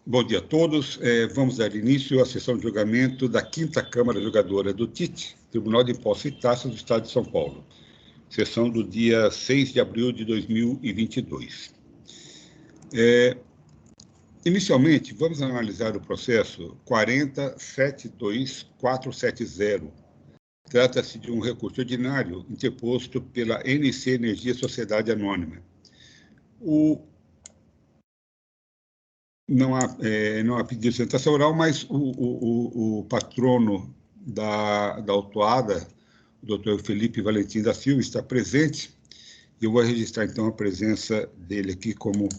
Bom dia a todos. Vamos dar início à sessão de julgamento da 5ª Câmara Julgadora do TIT, Tribunal de Impostos e Taxas do Estado de São Paulo. Sessão do dia 6 de abril de 2022. Inicialmente, vamos analisar o processo 40.72470. Trata-se de um recurso ordinário interposto pela NC Energia Sociedade Anônima. Não há pedido de sustentação oral, mas o patrono da autuada, o doutor Felipe Valentim da Silva, está presente. Eu vou registrar, então, a presença dele aqui como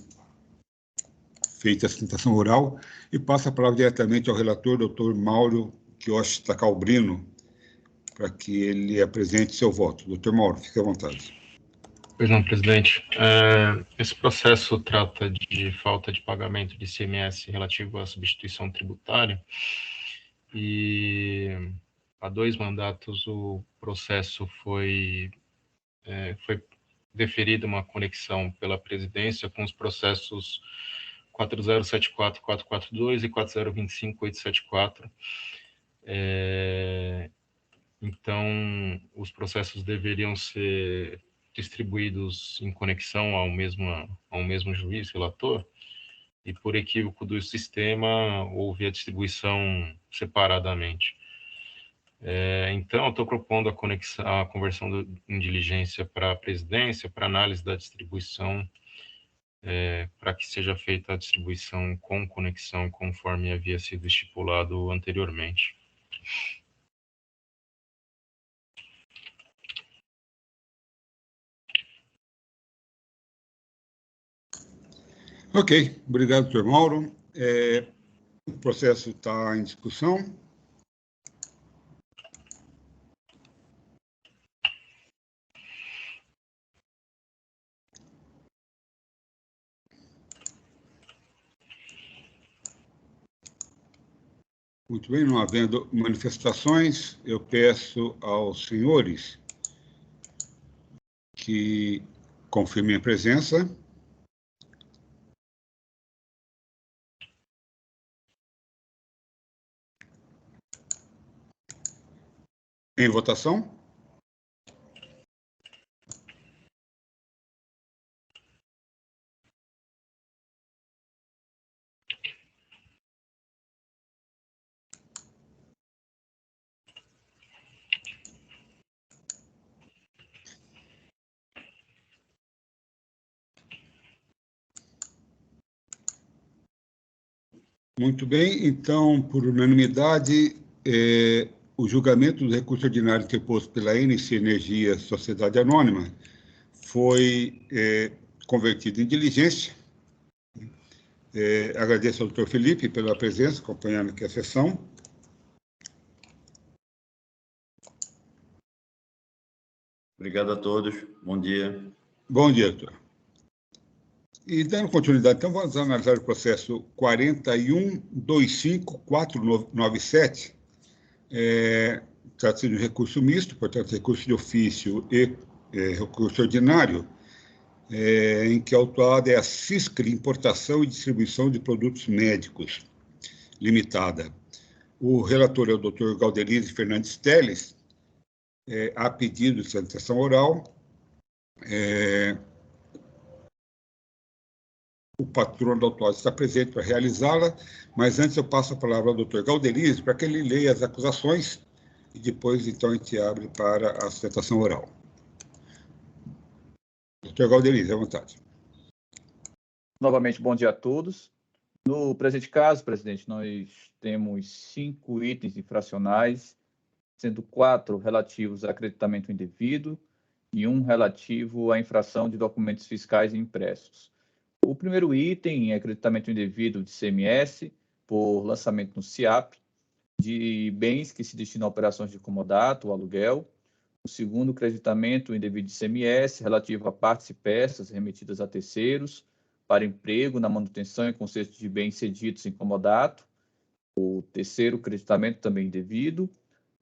feita a sustentação oral e passo a palavra diretamente ao relator, doutor Mauro Quioche Tacalbrino, para que ele apresente seu voto. Doutor Mauro, fique à vontade. Pois não, presidente. Esse processo trata de falta de pagamento de ICMS relativo à substituição tributária e há 2 mandatos o processo foi deferida uma conexão pela presidência com os processos 4074.442 e 4025.874. Então, os processos deveriam ser distribuídos em conexão ao mesmo juiz relator, e por equívoco do sistema houve a distribuição separadamente. Então, eu estou propondo a conversão em diligência para a presidência, para análise da distribuição, para que seja feita a distribuição com conexão, conforme havia sido estipulado anteriormente. Ok, obrigado, doutor Mauro. O processo está em discussão. Muito bem, não havendo manifestações, eu peço aos senhores que confirmem a presença. Em votação? Muito bem, então, por unanimidade, o julgamento do recurso ordinário interposto pela NC Energia Sociedade Anônima foi convertido em diligência. Agradeço ao doutor Felipe pela presença, acompanhando aqui a sessão. Obrigado a todos. Bom dia. Bom dia, doutor. E dando continuidade, então, vamos analisar o processo 41.25.497. Trata-se de um recurso misto, portanto, recurso de ofício e recurso ordinário, em que a autuada é a CISCRI, Importação e Distribuição de Produtos Médicos, limitada. O relator é o doutor Galderize Fernandes Teles. Há pedido de sustentação oral. O patrono da autuada está presente para realizá-la, mas antes eu passo a palavra ao doutor Galderize para que ele leia as acusações e depois, então, a gente abre para a sustentação oral. Doutor Galderize, à vontade. Novamente, bom dia a todos. No presente caso, presidente, nós temos 5 itens infracionais, sendo 4 relativos a acreditamento indevido e 1 relativo à infração de documentos fiscais impressos. O primeiro item é acreditamento indevido de CMS por lançamento no SIAP de bens que se destinam a operações de comodato ou aluguel. O segundo, acreditamento indevido de CMS relativo a partes e peças remetidas a terceiros para emprego na manutenção e conserto de bens cedidos em comodato. O terceiro, acreditamento também indevido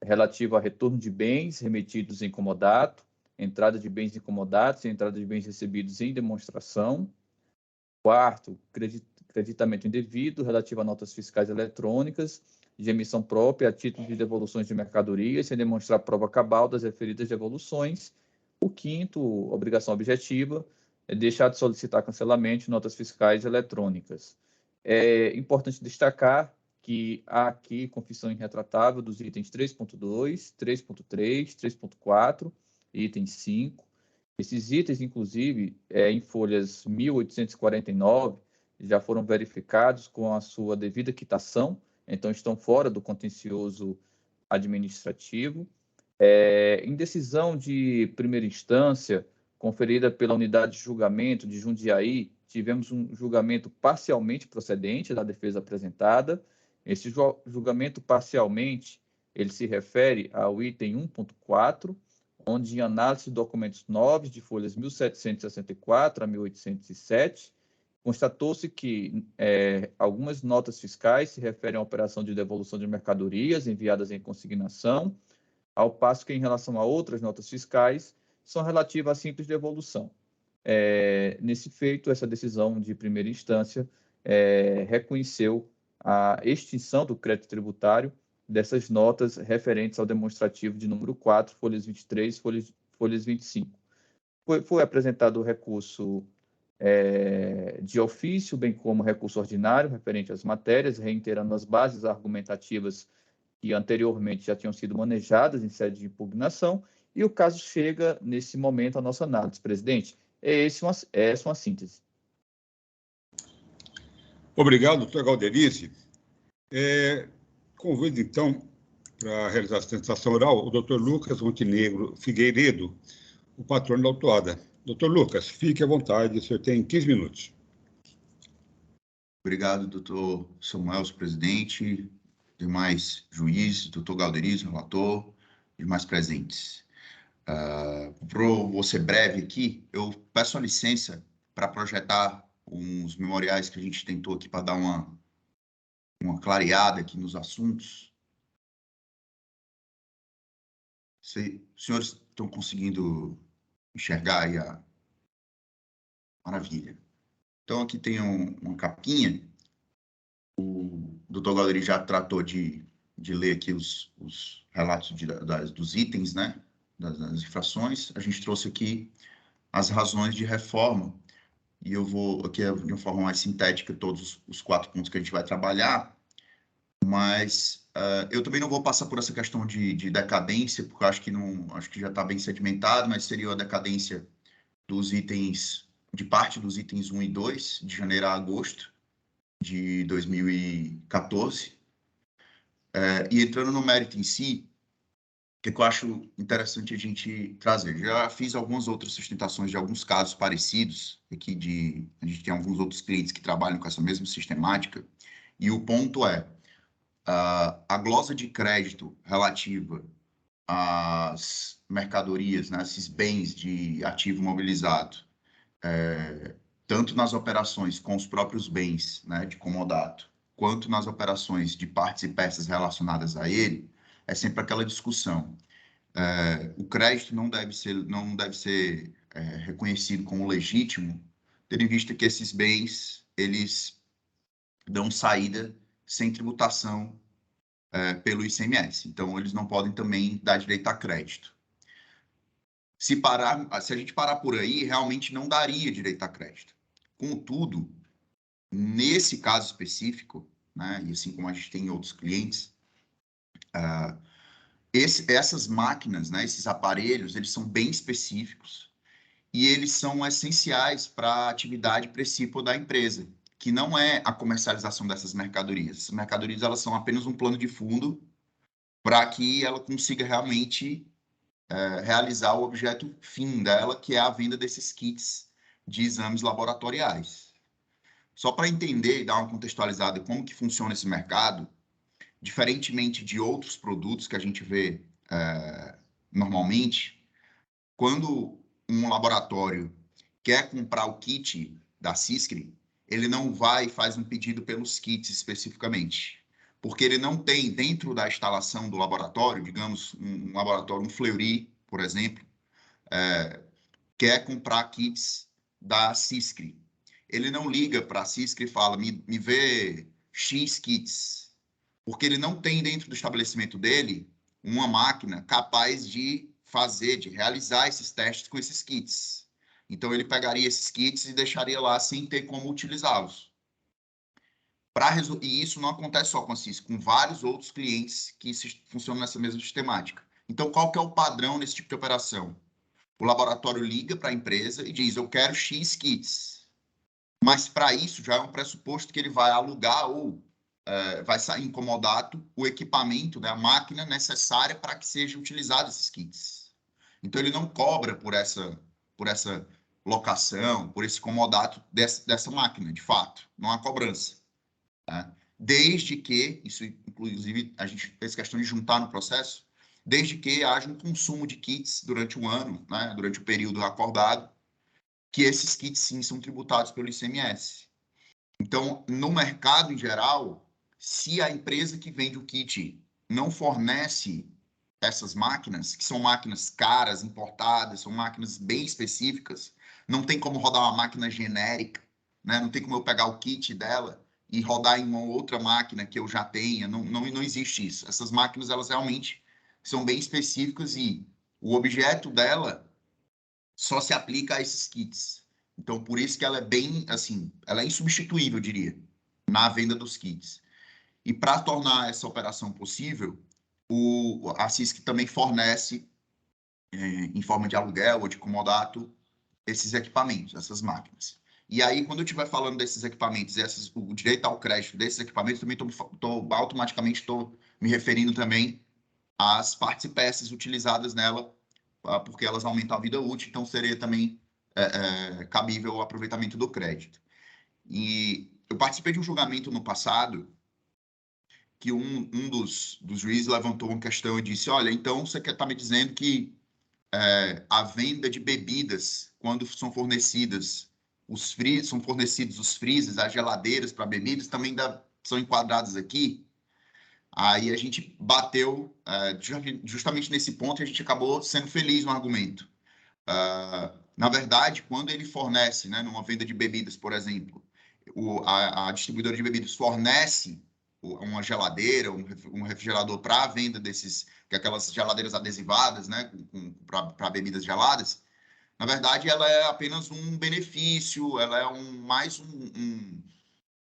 relativo a retorno de bens remetidos em comodato, entrada de bens em comodatos e entrada de bens recebidos em demonstração. Quarto, creditamento indevido relativo a notas fiscais eletrônicas de emissão própria a título de devoluções de mercadorias, sem demonstrar prova cabal das referidas devoluções. O quinto, obrigação objetiva, é deixar de solicitar cancelamento de notas fiscais eletrônicas. É importante destacar que há aqui confissão irretratável dos itens 3.2, 3.3, 3.4 e item 5. Esses itens, inclusive, em folhas 1849, já foram verificados com a sua devida quitação, então estão fora do contencioso administrativo. Em decisão de primeira instância, conferida pela unidade de julgamento de Jundiaí, tivemos um julgamento parcialmente procedente da defesa apresentada. Esse julgamento parcialmente, ele se refere ao item 1.4, onde, em análise de documentos novos de folhas 1764 a 1807, constatou-se que algumas notas fiscais se referem à operação de devolução de mercadorias enviadas em consignação, ao passo que, em relação a outras notas fiscais, são relativas à simples devolução. Nesse feito, essa decisão de primeira instância reconheceu a extinção do crédito tributário dessas notas referentes ao demonstrativo de número 4, folhas 23, folhas 25. Foi apresentado o recurso de ofício, bem como recurso ordinário referente às matérias, reiterando as bases argumentativas que anteriormente já tinham sido manejadas em sede de impugnação, e o caso chega, nesse momento, à nossa análise. Presidente, essa uma síntese. Obrigado, doutor Galderice. Convido, então, para realizar a sustentação oral, o doutor Lucas Montenegro Figueiredo, o patrono da autuada. Doutor Lucas, fique à vontade, o senhor tem 15 minutos. Obrigado, doutor Samuel, presidente, demais juízes, doutor Galderice, relator, demais presentes. Vou ser breve aqui, eu peço a licença para projetar uns memoriais que a gente tentou aqui para dar uma clareada aqui nos assuntos. Os senhores estão conseguindo enxergar aí a maravilha. Então, aqui tem uma capinha. O doutor Galderice já tratou de ler aqui os relatos dos itens, né, das infrações. A gente trouxe aqui as razões de reforma, e eu vou aqui, de uma forma mais sintética, todos os 4 pontos que a gente vai trabalhar, mas eu também não vou passar por essa questão de decadência, porque acho que já está bem sedimentado, mas seria a decadência dos itens, de parte dos itens 1 e 2, de janeiro a agosto de 2014. E entrando no mérito em si, o que eu acho interessante a gente trazer. Já fiz algumas outras sustentações de alguns casos parecidos, aqui a gente tem alguns outros clientes que trabalham com essa mesma sistemática, e o ponto é, a glosa de crédito relativa às mercadorias, né, esses bens de ativo mobilizado, tanto nas operações com os próprios bens, né, de comodato, quanto nas operações de partes e peças relacionadas a ele, é sempre aquela discussão. O crédito não deve ser reconhecido como legítimo, tendo em vista que esses bens, eles dão saída sem tributação pelo ICMS. Então, eles não podem também dar direito a crédito. Se a gente parar por aí, realmente não daria direito a crédito. Contudo, nesse caso específico, né, e assim como a gente tem em outros clientes, essas máquinas, né, esses aparelhos, eles são bem específicos e eles são essenciais para a atividade principal da empresa, que não é a comercialização dessas mercadorias. Essas mercadorias, elas são apenas um plano de fundo para que ela consiga realmente realizar o objeto fim dela, que é a venda desses kits de exames laboratoriais. Só para entender e dar uma contextualizada em como que funciona esse mercado, diferentemente de outros produtos que a gente vê normalmente, quando um laboratório quer comprar o kit da CISCRE, ele não vai e faz um pedido pelos kits especificamente, porque ele não tem dentro da instalação do laboratório, digamos, um laboratório, um Fleury, por exemplo, quer comprar kits da CISCRE. ele não liga para a Cisco e fala, me vê X kits, porque ele não tem dentro do estabelecimento dele uma máquina capaz de realizar esses testes com esses kits. Então, ele pegaria esses kits e deixaria lá sem ter como utilizá-los. E isso não acontece só com a Cisco, com vários outros clientes que funcionam nessa mesma sistemática. Então, qual que é o padrão nesse tipo de operação? O laboratório liga para a empresa e diz, eu quero X kits. Mas, para isso, já é um pressuposto que ele vai alugar ou vai sair incomodato o equipamento, né, a máquina necessária para que sejam utilizados esses kits. Então, ele não cobra por essa locação, por esse comodato dessa máquina, de fato. Não há cobrança. Tá? Desde que, isso inclusive a gente fez questão de juntar no processo, desde que haja um consumo de kits durante o ano, né, durante o período acordado, que esses kits sim são tributados pelo ICMS. Então, no mercado em geral, se a empresa que vende o kit não fornece essas máquinas, que são máquinas caras, importadas, são máquinas bem específicas, não tem como rodar uma máquina genérica, né? Não tem como eu pegar o kit dela e rodar em uma outra máquina que eu já tenha, não existe isso. Essas máquinas, elas realmente são bem específicas e o objeto dela só se aplica a esses kits. Então, por isso que ela é bem, assim, ela é insubstituível, eu diria, na venda dos kits. E para tornar essa operação possível, a Cisco também fornece, em forma de aluguel ou de comodato, esses equipamentos, essas máquinas. E aí, quando eu estiver falando desses equipamentos, o direito ao crédito desses equipamentos, também automaticamente estou me referindo também às partes e peças utilizadas nela, porque elas aumentam a vida útil, então seria também cabível o aproveitamento do crédito. E eu participei de um julgamento no passado que um dos juízes levantou uma questão e disse, olha, então você está me dizendo que a venda de bebidas, quando são fornecidos os freezers, as geladeiras para bebidas, também são enquadradas aqui? Aí a gente bateu justamente nesse ponto e a gente acabou sendo feliz no argumento. Na verdade, quando ele fornece, né, numa venda de bebidas, por exemplo, a distribuidora de bebidas fornece uma geladeira, um refrigerador para a venda aquelas geladeiras adesivadas, né, para bebidas geladas, na verdade, ela é apenas um benefício, ela é mais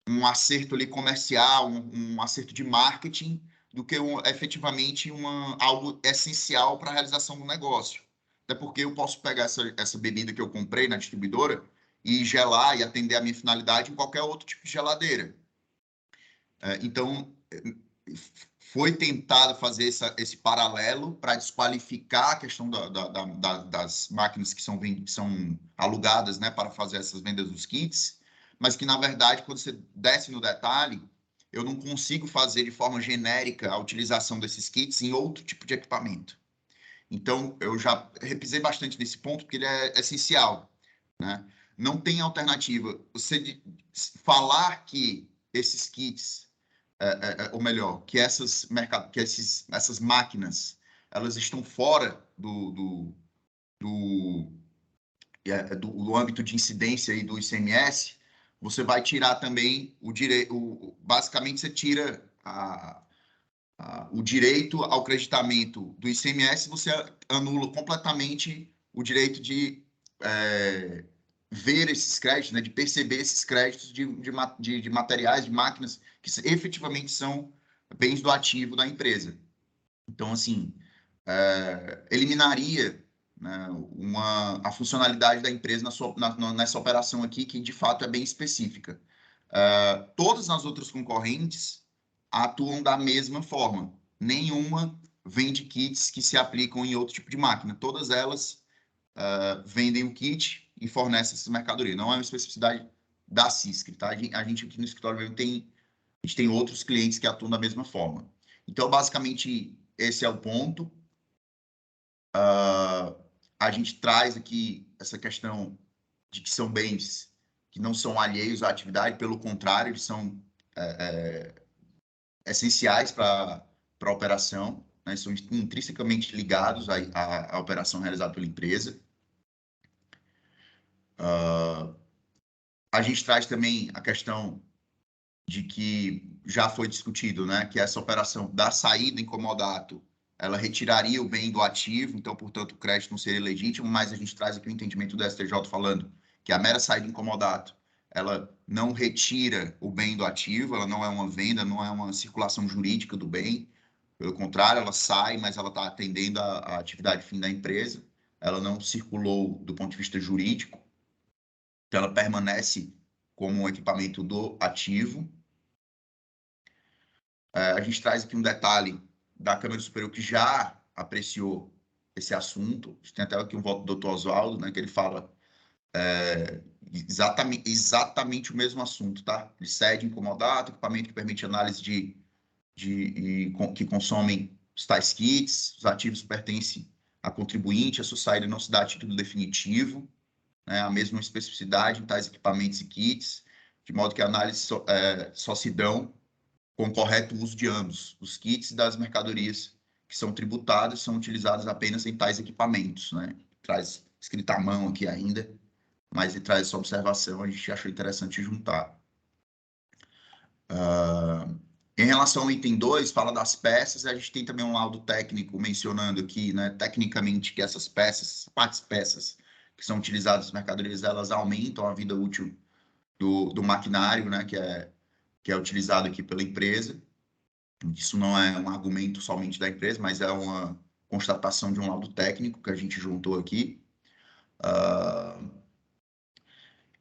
um acerto ali comercial, um acerto de marketing, do que efetivamente algo essencial para a realização do negócio. Até porque eu posso pegar essa bebida que eu comprei na distribuidora e gelar e atender a minha finalidade em qualquer outro tipo de geladeira. Então, foi tentado fazer esse paralelo para desqualificar a questão das máquinas que são alugadas, né, para fazer essas vendas dos kits, mas que, na verdade, quando você desce no detalhe, eu não consigo fazer de forma genérica a utilização desses kits em outro tipo de equipamento. Então, eu já repisei bastante nesse ponto, porque ele é essencial, né? Não tem alternativa. Você falar que esses kits, ou melhor, que essas máquinas, elas estão fora do âmbito de incidência aí do ICMS, você vai tirar também o direito, basicamente você tira o direito ao creditamento do ICMS, você anula completamente o direito de ver esses créditos, né, de perceber esses créditos de materiais, de máquinas que efetivamente são bens do ativo da empresa. Então, assim, eliminaria, né, a funcionalidade da empresa nessa operação aqui, que de fato é bem específica. Todas as outras concorrentes atuam da mesma forma. Nenhuma vende kits que se aplicam em outro tipo de máquina. Todas elas vendem o kit e fornecem essa mercadoria. Não é uma especificidade da Cisco, tá? A gente aqui no escritório a gente tem outros clientes que atuam da mesma forma. Então, basicamente, esse é o ponto. A gente traz aqui essa questão de que são bens que não são alheios à atividade, pelo contrário, eles são essenciais para a operação, né? São intrinsecamente ligados à operação realizada pela empresa. A gente traz também a questão de que já foi discutido, né, que essa operação da saída em comodato, ela retiraria o bem do ativo, então, portanto, o crédito não seria legítimo, mas a gente traz aqui o entendimento do STJ falando que a mera saída em comodato, ela não retira o bem do ativo, ela não é uma venda, não é uma circulação jurídica do bem, pelo contrário, ela sai, mas ela está atendendo a atividade fim da empresa, ela não circulou do ponto de vista jurídico, então ela permanece como um equipamento do ativo. A gente traz aqui um detalhe da Câmara Superior que já apreciou esse assunto. A gente tem até aqui um voto do Dr. Oswaldo, né, que ele fala exatamente o mesmo assunto, tá? Ele cede incomodato, equipamento que permite análise que consomem os tais kits, os ativos pertencem a contribuinte, a sua saída não se dá a título definitivo, né, a mesma especificidade em tais equipamentos e kits, de modo que a análise só se dão com o correto uso de ambos. Os kits das mercadorias que são tributadas são utilizados apenas em tais equipamentos, né? Traz escrita à mão aqui ainda, mas ele traz essa observação, a gente achou interessante juntar. Em relação ao item 2, fala das peças, a gente tem também um laudo técnico mencionando aqui, né, tecnicamente, que essas peças, peças que são utilizadas nas mercadorias, elas aumentam a vida útil do maquinário, né, que é utilizado aqui pela empresa. Isso não é um argumento somente da empresa, mas é uma constatação de um laudo técnico que a gente juntou aqui.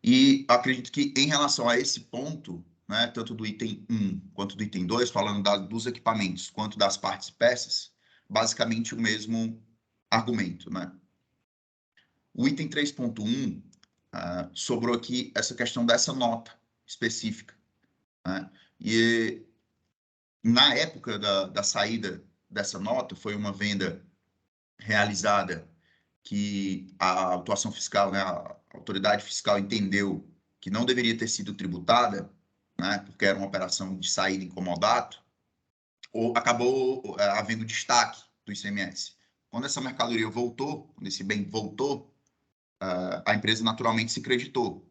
E acredito que em relação a esse ponto, né, tanto do item 1 quanto do item 2, falando dos equipamentos quanto das partes e peças, basicamente o mesmo argumento, né? O item 3.1, sobrou aqui essa questão dessa nota específica, né? E na época da saída dessa nota, foi uma venda realizada que a autuação fiscal, né, a autoridade fiscal entendeu que não deveria ter sido tributada, né, porque era uma operação de saída em comodato, ou acabou havendo destaque do ICMS. Quando essa mercadoria voltou, quando esse bem voltou, a empresa naturalmente se creditou.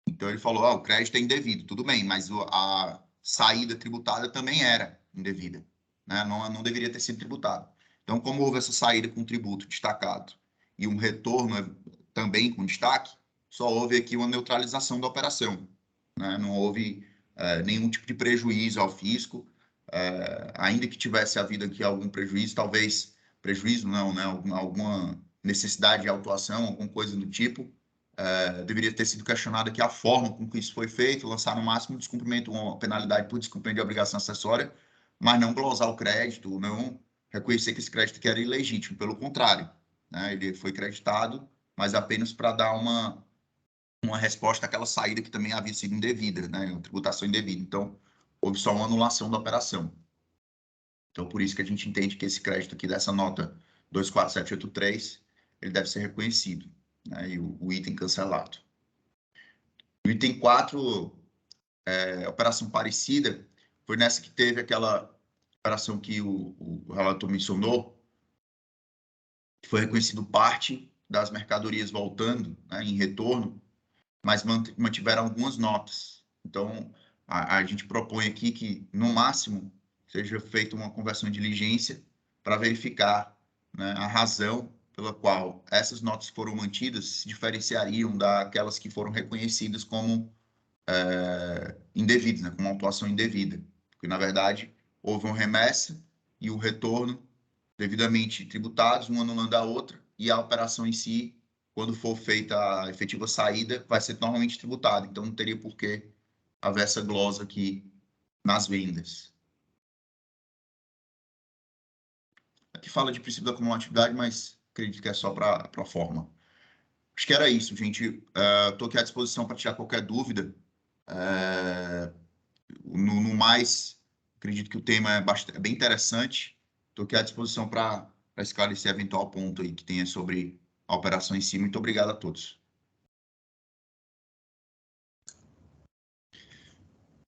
Então ele falou, o crédito é indevido, tudo bem, mas a saída tributada também era indevida, né? Não deveria ter sido tributada. Então, como houve essa saída com tributo destacado e um retorno também com destaque, só houve aqui uma neutralização da operação, né? Não houve nenhum tipo de prejuízo ao fisco, ainda que tivesse havido aqui algum prejuízo, talvez prejuízo não, né? Alguma necessidade de autuação, alguma coisa do tipo, deveria ter sido questionada aqui a forma com que isso foi feito, lançar no máximo descumprimento, uma penalidade por descumprimento de obrigação acessória, mas não glosar o crédito, não reconhecer que esse crédito aqui era ilegítimo, pelo contrário, né? Ele foi creditado, mas apenas para dar uma resposta àquela saída que também havia sido indevida, né? Uma tributação indevida. Então, houve só uma anulação da operação. Então, por isso que a gente entende que esse crédito aqui dessa nota 24783, ele deve ser reconhecido, né, e o item cancelado. O item 4, operação parecida, foi nessa que teve aquela operação que o relator mencionou, que foi reconhecido parte das mercadorias voltando, né, em retorno, mas mantiveram algumas notas. Então, a gente propõe aqui que, no máximo, seja feita uma conversão de diligência para verificar, né, a razão pela qual essas notas foram mantidas se diferenciariam daquelas que foram reconhecidas como indevidas, né, como autuação indevida. Porque, na verdade, houve uma remessa e o retorno devidamente tributados, uma anulando a outra, e a operação em si, quando for feita a efetiva saída, vai ser normalmente tributada. Então, não teria por que haver essa glosa aqui nas vendas. Aqui fala de princípio da cumulatividade, mas acredito que é só para a forma. Acho que era isso, gente. Estou aqui à disposição para tirar qualquer dúvida. No mais, acredito que o tema é bem interessante. Estou aqui à disposição para esclarecer eventual ponto aí que tenha sobre a operação em si. Muito obrigado a todos.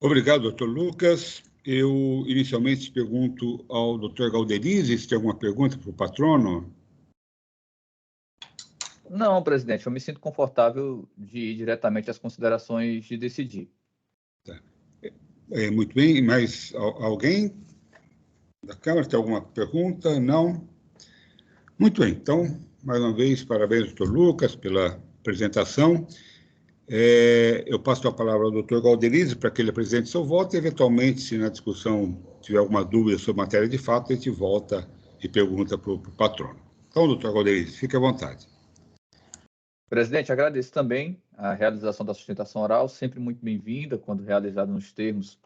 Obrigado, doutor Lucas. Eu, inicialmente, pergunto ao doutor Galderize se tem alguma pergunta para o patrono. Não, presidente, eu me sinto confortável de ir diretamente às considerações de decidir. Tá. Muito bem, mais alguém da Câmara tem alguma pergunta? Não? Muito bem, então, mais uma vez, parabéns, doutor Lucas, pela apresentação. Eu passo a palavra ao doutor Galderize para que ele apresente seu voto e, eventualmente, se na discussão tiver alguma dúvida sobre matéria de fato, a gente volta e pergunta para o patrono. Então, doutor Galderize, fique à vontade. Presidente, agradeço também a realização da sustentação oral, sempre muito bem-vinda, quando realizada nos termos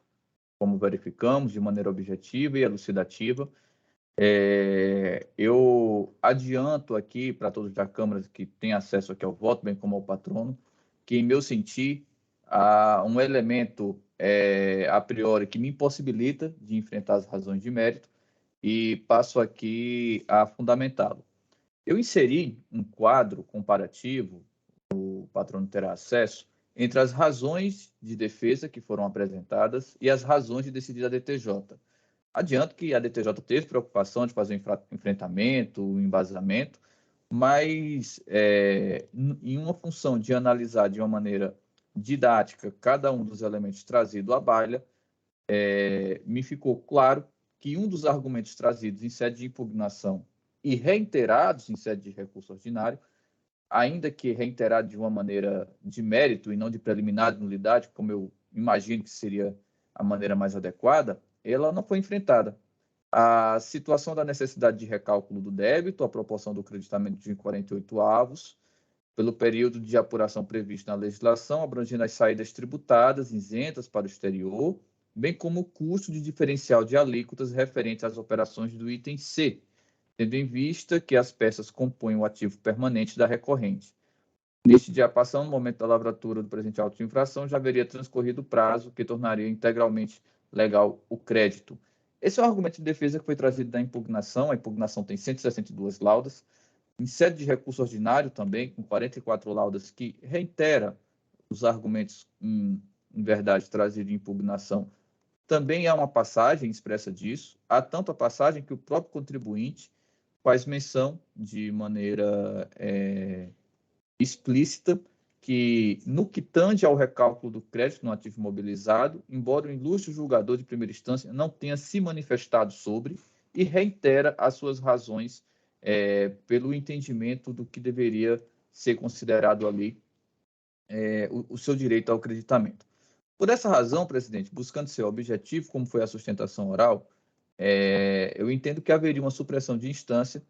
como verificamos, de maneira objetiva e elucidativa. Eu adianto aqui para todos da Câmara que têm acesso aqui ao voto, bem como ao patrono, que, em meu sentir, há um elemento a priori que me impossibilita de enfrentar as razões de mérito e passo aqui a fundamentá-lo. Eu inseri um quadro comparativo, o patrono terá acesso, entre as razões de defesa que foram apresentadas e as razões de decidir da DTJ. Adianto que a DTJ teve preocupação de fazer o enfrentamento, o embasamento, mas em uma função de analisar de uma maneira didática cada um dos elementos trazidos à baila, me ficou claro que um dos argumentos trazidos em sede de impugnação e reiterados em sede de recurso ordinário, ainda que reiterado de uma maneira de mérito e não de preliminar de nulidade, como eu imagino que seria a maneira mais adequada, ela não foi enfrentada. A situação da necessidade de recálculo do débito, a proporção do creditamento de 48 avos, pelo período de apuração previsto na legislação, abrangendo as saídas tributadas, isentas para o exterior, bem como o custo de diferencial de alíquotas referente às operações do item C, tendo em vista que as peças compõem o ativo permanente da recorrente. Neste diapassão, no momento da lavratura do presente auto de infração, já haveria transcorrido o prazo que tornaria integralmente legal o crédito. Esse é o argumento de defesa que foi trazido da impugnação. A impugnação tem 162 laudas. Em sede de recurso ordinário também, com 44 laudas, que reitera os argumentos em verdade trazidos em impugnação. Também há uma passagem expressa disso. Há tanto a passagem que o próprio contribuinte faz menção de maneira explícita que, no que tange ao recálculo do crédito no ativo imobilizado, embora o ilustre julgador de primeira instância não tenha se manifestado sobre, e reitera as suas razões pelo entendimento do que deveria ser considerado ali o seu direito ao creditamento. Por essa razão, presidente, buscando ser objetivo, como foi a sustentação oral, eu entendo que haveria uma supressão de instância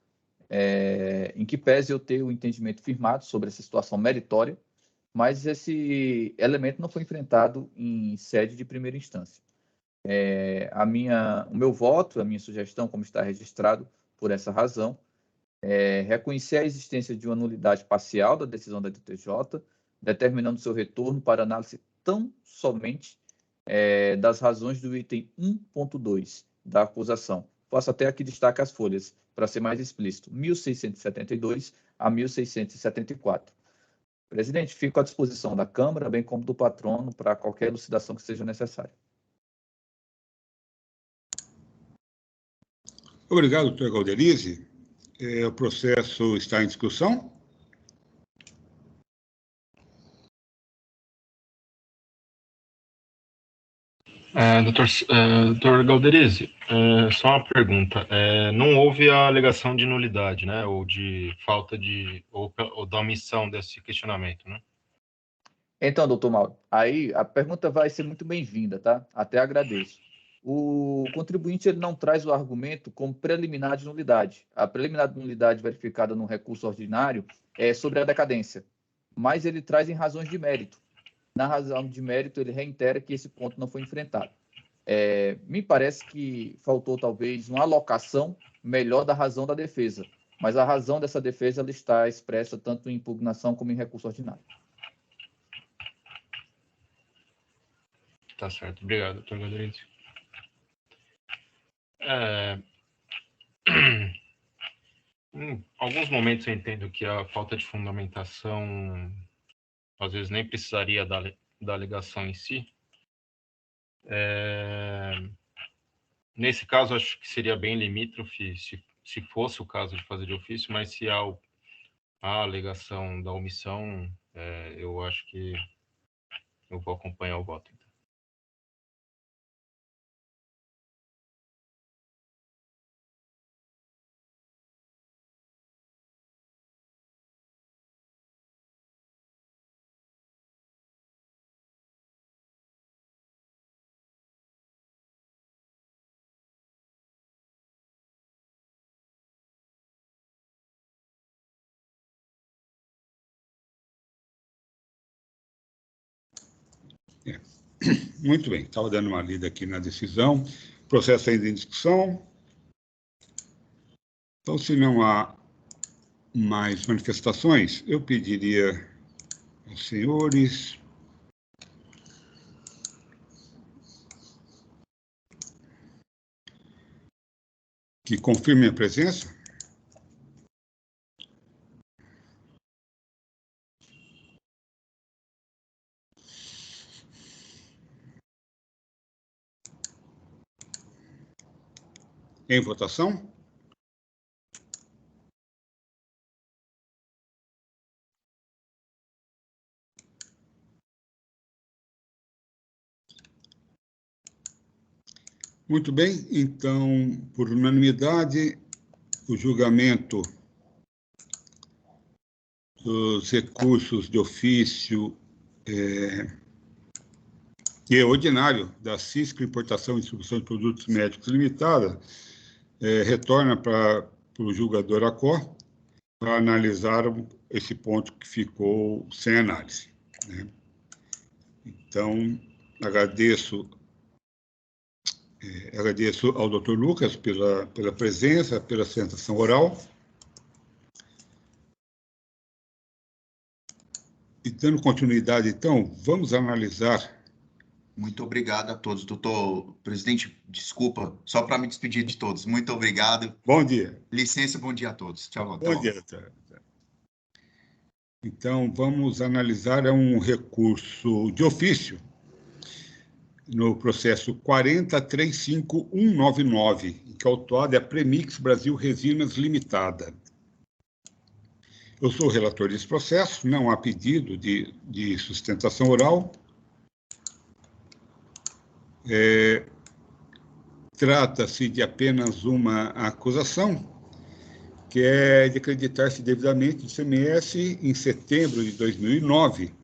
em que pese eu ter o entendimento firmado sobre essa situação meritória, mas esse elemento não foi enfrentado em sede de primeira instância. O meu voto, a minha sugestão, como está registrado por essa razão, reconhecer a existência de uma nulidade parcial da decisão da DTJ, determinando seu retorno para análise tão somente das razões do item 1.2 da acusação. Faço até aqui destaque as folhas, para ser mais explícito, 1672 a 1674. Presidente, fico à disposição da Câmara, bem como do patrono, para qualquer elucidação que seja necessária. Obrigado, doutor Galderize. O processo está em discussão? Doutor Galderize, só uma pergunta. Não houve a alegação de nulidade, né? Ou de falta de... ou da omissão desse questionamento, né? Então, doutor Mauro, aí a pergunta vai ser muito bem-vinda, tá? Até agradeço. O contribuinte ele não traz o argumento como preliminar de nulidade. A preliminar de nulidade verificada no recurso ordinário é sobre a decadência, mas ele traz em razões de mérito. Na razão de mérito, ele reitera que esse ponto não foi enfrentado. Me parece que faltou, talvez, uma alocação melhor da razão da defesa, mas a razão dessa defesa ela está expressa tanto em impugnação como em recurso ordinário. Tá certo. Obrigado, doutor Galderize. Em alguns momentos eu entendo que a falta de fundamentação às vezes nem precisaria da alegação em si. Nesse caso, acho que seria bem limítrofe se fosse o caso de fazer de ofício, mas se há a alegação da omissão, eu acho que eu vou acompanhar o voto. Então. Muito bem, estava dando uma lida aqui na decisão. Processo ainda em discussão. Então, se não há mais manifestações, eu pediria aos senhores que confirmem a presença. Em votação. Muito bem, então, por unanimidade, o julgamento dos recursos de ofício que é ordinário da Cisco Importação e Distribuição de Produtos Médicos Limitada retorna para o julgador ACOR para analisar esse ponto que ficou sem análise. Né? Então, agradeço ao Dr. Lucas pela presença, pela sustentação oral. E dando continuidade, então, vamos analisar. Muito obrigado a todos. Doutor presidente, desculpa, só para me despedir de todos. Muito obrigado. Bom dia. Licença, bom dia a todos. Tchau, Bom dia, doutor. Então, vamos analisar um recurso de ofício no processo 4035199, que a autuada é a Premix Brasil Resinas Limitada. Eu sou o relator desse processo, não há pedido de sustentação oral. Trata-se de apenas uma acusação, que é de acreditar-se devidamente de ICMS em setembro de 2009,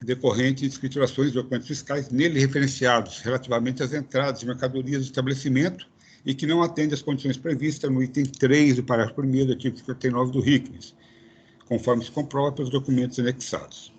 decorrente de escriturações de documentos fiscais nele referenciados relativamente às entradas de mercadorias do estabelecimento e que não atende às condições previstas no item 3 do parágrafo 1º do artigo 59 do RICMES, conforme se comprova pelos documentos anexados.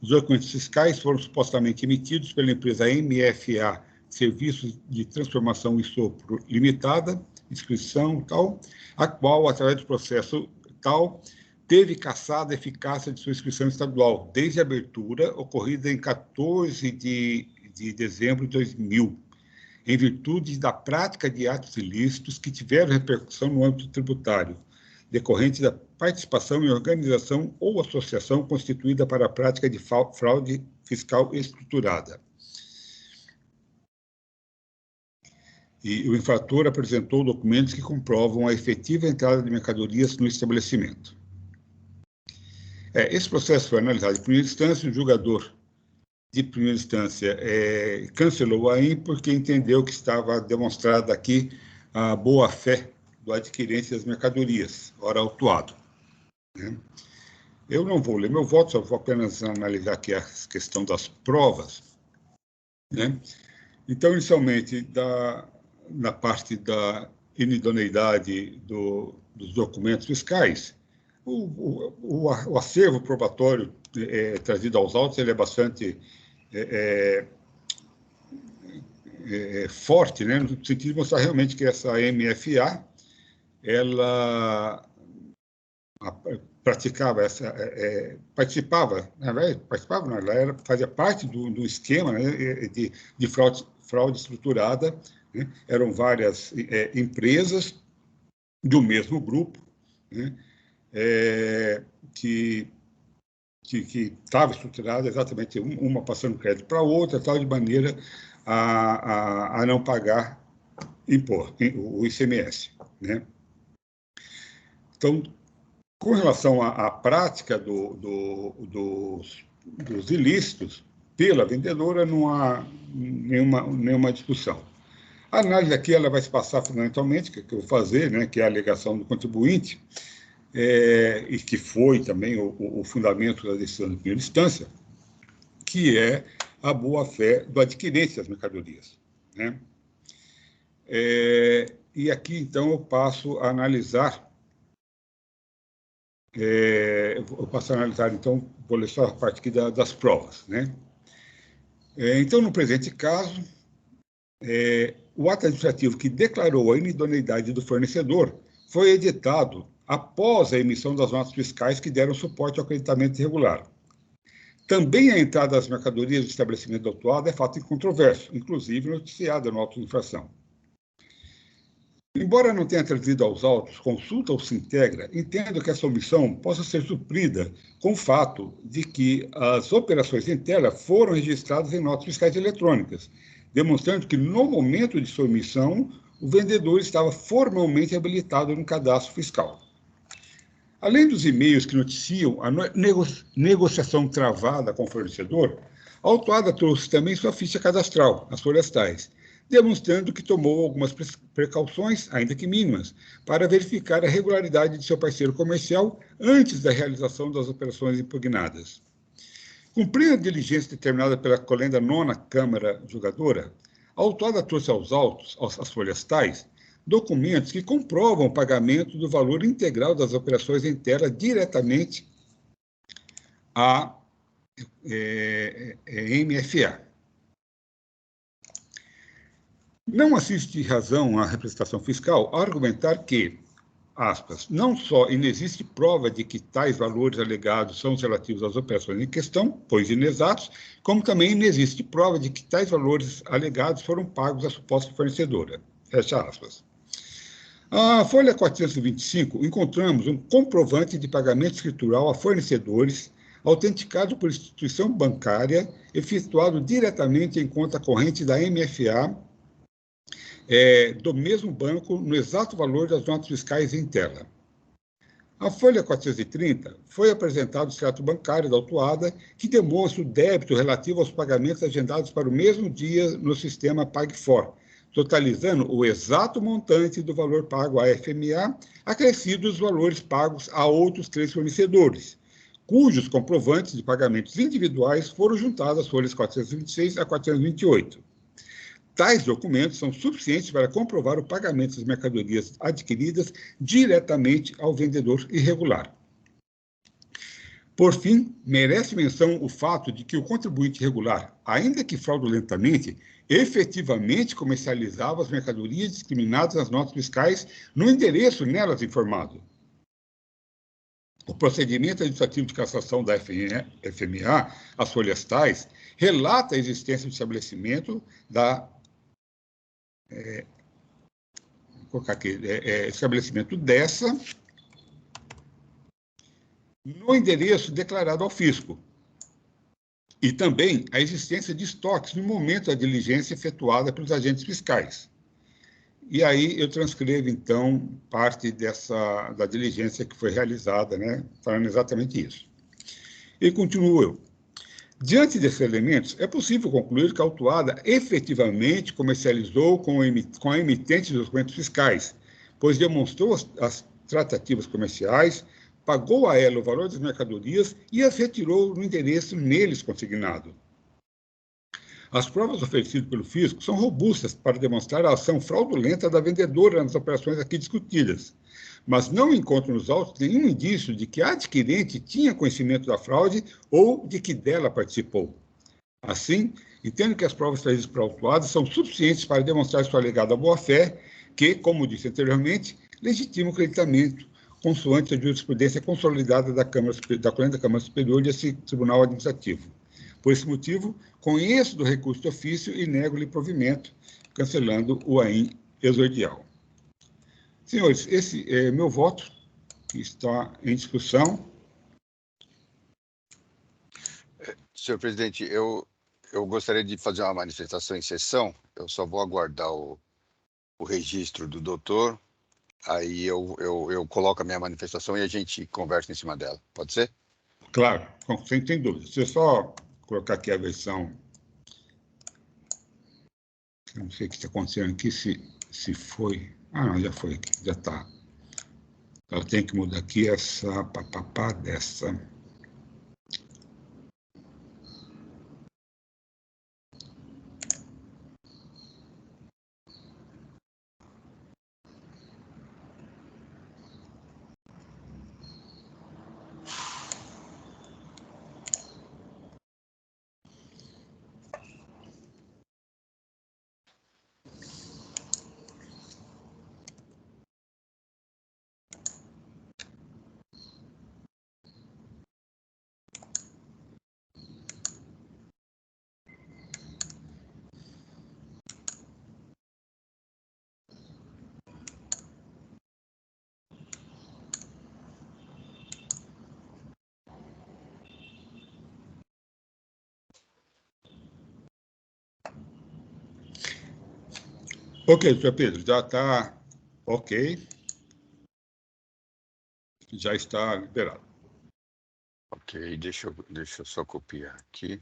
Os documentos fiscais foram supostamente emitidos pela empresa MFA Serviços de Transformação e Sopro Limitada, inscrição tal, a qual, através do processo tal, teve cassada a eficácia de sua inscrição estadual, desde a abertura, ocorrida em 14 de dezembro de 2000, em virtude da prática de atos ilícitos que tiveram repercussão no âmbito tributário, decorrente da participação em organização ou associação constituída para a prática de fraude fiscal estruturada. E o infrator apresentou documentos que comprovam a efetiva entrada de mercadorias no estabelecimento. Esse processo foi analisado em primeira instância, o julgador de primeira instância cancelou a AIM porque entendeu que estava demonstrada aqui a boa-fé do adquirente das mercadorias, ora autuado. Né? Eu não vou ler meu voto, só vou apenas analisar aqui a questão das provas. Né? Então, inicialmente, na parte da inidoneidade dos documentos fiscais, o acervo probatório trazido aos autos ele é bastante forte, né, no sentido de mostrar realmente que essa MFA ela participava, na verdade, não, ela fazia parte do esquema, né, de fraude estruturada, né, eram várias empresas do mesmo grupo, né, que estava estruturada exatamente uma passando crédito para a outra, tal de maneira a não pagar o ICMS. Né? Então, Com relação à prática dos ilícitos pela vendedora, não há nenhuma discussão. A análise aqui ela vai se passar fundamentalmente, que eu vou fazer, né, que é a alegação do contribuinte, e que foi também o fundamento da decisão de primeira instância, que é a boa-fé do adquirente das mercadorias, né? E aqui, então, eu passo a analisar, então, vou ler só a parte aqui das provas, né? Então, no presente caso, o ato administrativo que declarou a inidoneidade do fornecedor foi editado após a emissão das notas fiscais que deram suporte ao acreditamento irregular. Também a entrada das mercadorias do estabelecimento autuado é fato incontroverso, inclusive noticiada no auto de infração. Embora não tenha trazido aos autos consulta ou se integra, entendo que essa omissão possa ser suprida com o fato de que as operações em tela foram registradas em notas fiscais eletrônicas, demonstrando que, no momento de sua emissão, o vendedor estava formalmente habilitado no cadastro fiscal. Além dos e-mails que noticiam a negociação travada com o fornecedor, a autuada trouxe também sua ficha cadastral, as folhas tais, demonstrando que tomou algumas precauções, ainda que mínimas, para verificar a regularidade de seu parceiro comercial antes da realização das operações impugnadas. Cumprindo a diligência determinada pela colenda 9ª Câmara Julgadora, a autuada trouxe aos autos, às folhas tais, documentos que comprovam o pagamento do valor integral das operações em tela diretamente à MFA. Não assiste razão à representação fiscal argumentar que, aspas, não só inexiste prova de que tais valores alegados são os relativos às operações em questão, pois inexatos, como também inexiste prova de que tais valores alegados foram pagos à suposta fornecedora. Fecha aspas. Na folha 425, encontramos um comprovante de pagamento escritural a fornecedores, autenticado por instituição bancária, efetuado diretamente em conta corrente da MFA, do mesmo banco, no exato valor das notas fiscais em tela. A folha 430 foi apresentado o extrato bancário da autuada, que demonstra o débito relativo aos pagamentos agendados para o mesmo dia no sistema PagFor, totalizando o exato montante do valor pago à FMA, acrescido os valores pagos a outros 3 fornecedores, cujos comprovantes de pagamentos individuais foram juntados às folhas 426 a 428. Tais documentos são suficientes para comprovar o pagamento das mercadorias adquiridas diretamente ao vendedor irregular. Por fim, merece menção o fato de que o contribuinte irregular, ainda que fraudulentamente, efetivamente comercializava as mercadorias discriminadas nas notas fiscais no endereço nelas informado. O procedimento administrativo de cassação da FMA, as folhas tais, relata a existência do estabelecimento vou colocar aqui, estabelecimento dessa no endereço declarado ao fisco, e também a existência de estoques no momento da diligência efetuada pelos agentes fiscais. E aí eu transcrevo, então, parte da diligência que foi realizada, né, falando exatamente isso. E continuo eu. Diante desses elementos, é possível concluir que a autuada efetivamente comercializou com a emitente dos documentos fiscais, pois demonstrou as tratativas comerciais, pagou a ela o valor das mercadorias e as retirou no endereço neles consignado. As provas oferecidas pelo fisco são robustas para demonstrar a ação fraudulenta da vendedora nas operações aqui discutidas, mas não encontram nos autos nenhum indício de que a adquirente tinha conhecimento da fraude ou de que dela participou. Assim, entendo que as provas trazidas para a autuada são suficientes para demonstrar sua alegada boa-fé, que, como disse anteriormente, legitima o creditamento, consoante a jurisprudência consolidada da colenda da Câmara Superior desse Tribunal Administrativo. Por esse motivo, conheço do recurso de ofício e nego-lhe provimento, cancelando o AIN exordial. Senhores, esse é meu voto, que está em discussão. Senhor presidente, eu gostaria de fazer uma manifestação em sessão. Eu só vou aguardar o registro do doutor Aí eu coloco a minha manifestação e a gente conversa em cima dela. Pode ser? Claro, sem dúvida. Se eu só colocar aqui a versão, eu não sei o que está acontecendo aqui, se foi. Ah, não, já foi aqui, já está. Eu tenho que mudar aqui essa papapá dessa. Ok, senhor Pedro, já está ok. Já está liberado. Ok, deixa eu só copiar aqui.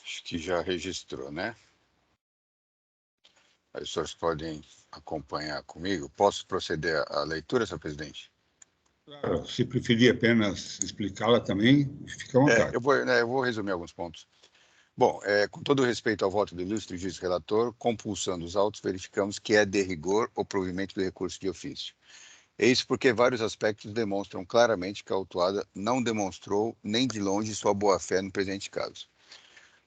Acho que já registrou, né? Aí os senhores podem acompanhar comigo. Posso proceder à leitura, senhor presidente? Claro, se preferir apenas explicá-la também, fica à vontade. Eu vou resumir alguns pontos. Bom, com todo respeito ao voto do ilustre juiz relator, compulsando os autos, verificamos que é de rigor o provimento do recurso de ofício. É isso porque vários aspectos demonstram claramente que a autuada não demonstrou nem de longe sua boa-fé no presente caso.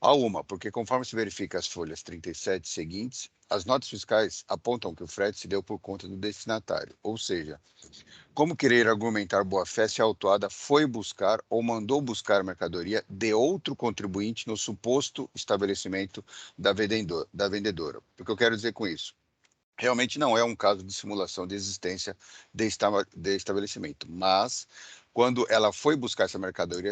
Há uma, porque conforme se verifica as folhas 37 seguintes, as notas fiscais apontam que o frete se deu por conta do destinatário, ou seja, como querer argumentar boa-fé se a autuada foi buscar ou mandou buscar mercadoria de outro contribuinte no suposto estabelecimento da vendedora? O que eu quero dizer com isso? Realmente não é um caso de simulação de existência de estabelecimento, mas quando ela foi buscar essa mercadoria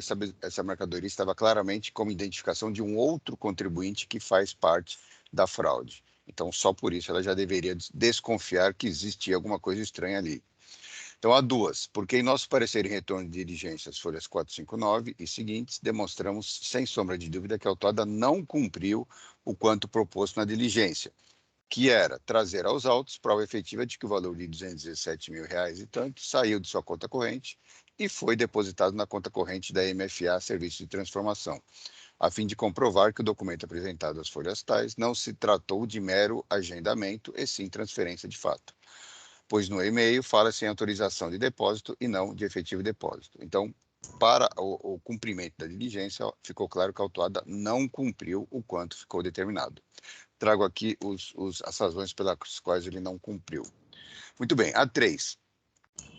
estava claramente como identificação de um outro contribuinte que faz parte da fraude. Então, só por isso ela já deveria desconfiar que existia alguma coisa estranha ali. Então, há duas, porque em nosso parecer em retorno de diligências, folhas 459 e seguintes, demonstramos, sem sombra de dúvida, que a autuada não cumpriu o quanto proposto na diligência, que era trazer aos autos prova efetiva de que o valor de R$217 mil e tanto saiu de sua conta corrente e foi depositado na conta corrente da MFA Serviços de Transformação, a fim de comprovar que o documento apresentado às folhas tais não se tratou de mero agendamento, e sim transferência de fato, pois no e-mail fala-se em autorização de depósito e não de efetivo depósito. Então, para o cumprimento da diligência, ficou claro que a autuada não cumpriu o quanto ficou determinado. Trago aqui as razões pelas quais ele não cumpriu. Muito bem, a 3.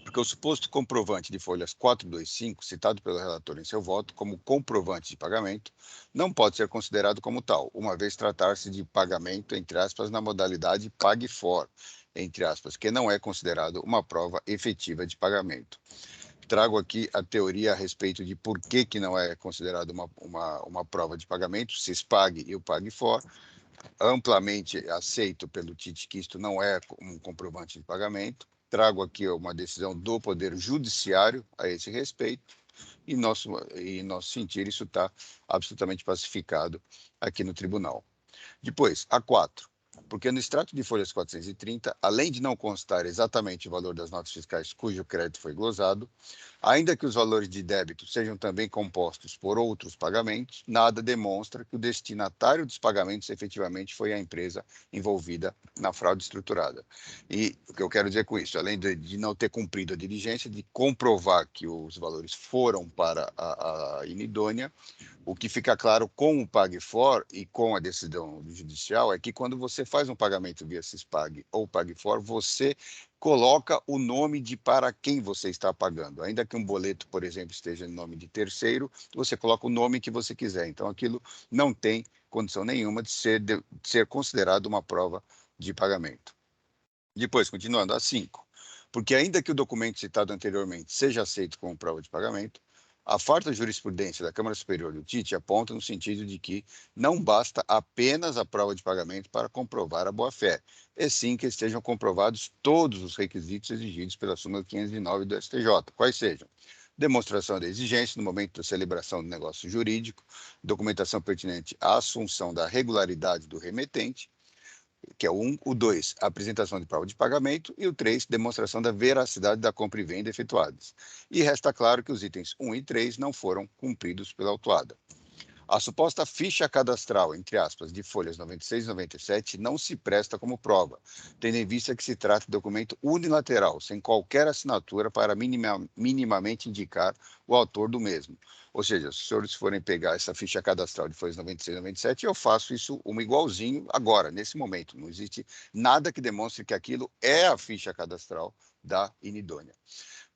Porque o suposto comprovante de folhas 425, citado pelo relator em seu voto como comprovante de pagamento, não pode ser considerado como tal, uma vez tratar-se de pagamento, entre aspas, na modalidade pague for, entre aspas, que não é considerado uma prova efetiva de pagamento. Trago aqui a teoria a respeito de por que não é considerado uma prova de pagamento, CISPAG e o pague for, amplamente aceito pelo TIT que isto não é um comprovante de pagamento. Trago aqui uma decisão do Poder Judiciário a esse respeito, e nosso sentir, isso está absolutamente pacificado aqui no tribunal. Depois, a 4. Porque no extrato de folhas 430, além de não constar exatamente o valor das notas fiscais cujo crédito foi glosado, ainda que os valores de débito sejam também compostos por outros pagamentos, nada demonstra que o destinatário dos pagamentos efetivamente foi a empresa envolvida na fraude estruturada. E o que eu quero dizer com isso, além de não ter cumprido a diligência, de comprovar que os valores foram para a inidônea, O que fica claro com o PagFor e com a decisão judicial é que quando você faz um pagamento via Cispag ou PagFor, você coloca o nome de para quem você está pagando. Ainda que um boleto, por exemplo, esteja em nome de terceiro, você coloca o nome que você quiser. Então, aquilo não tem condição nenhuma de ser considerado uma prova de pagamento. Depois, continuando, a 5. Porque ainda que o documento citado anteriormente seja aceito como prova de pagamento, a farta jurisprudência da Câmara Superior do TIT aponta no sentido de que não basta apenas a prova de pagamento para comprovar a boa-fé, e sim que estejam comprovados todos os requisitos exigidos pela súmula 509 do STJ, quais sejam: demonstração da exigência no momento da celebração do negócio jurídico, documentação pertinente à assunção da regularidade do remetente, que é o 1, o 2, a apresentação de prova de pagamento, e o 3, demonstração da veracidade da compra e venda efetuadas. E resta claro que os itens 1 e 3 não foram cumpridos pela autuada. A suposta ficha cadastral, entre aspas, de folhas 96 e 97 não se presta como prova, tendo em vista que se trata de documento unilateral, sem qualquer assinatura para minimamente indicar o autor do mesmo. Ou seja, se os senhores forem pegar essa ficha cadastral de folhas 96 e 97, eu faço isso igualzinho agora, nesse momento. Não existe nada que demonstre que aquilo é a ficha cadastral da inidônea.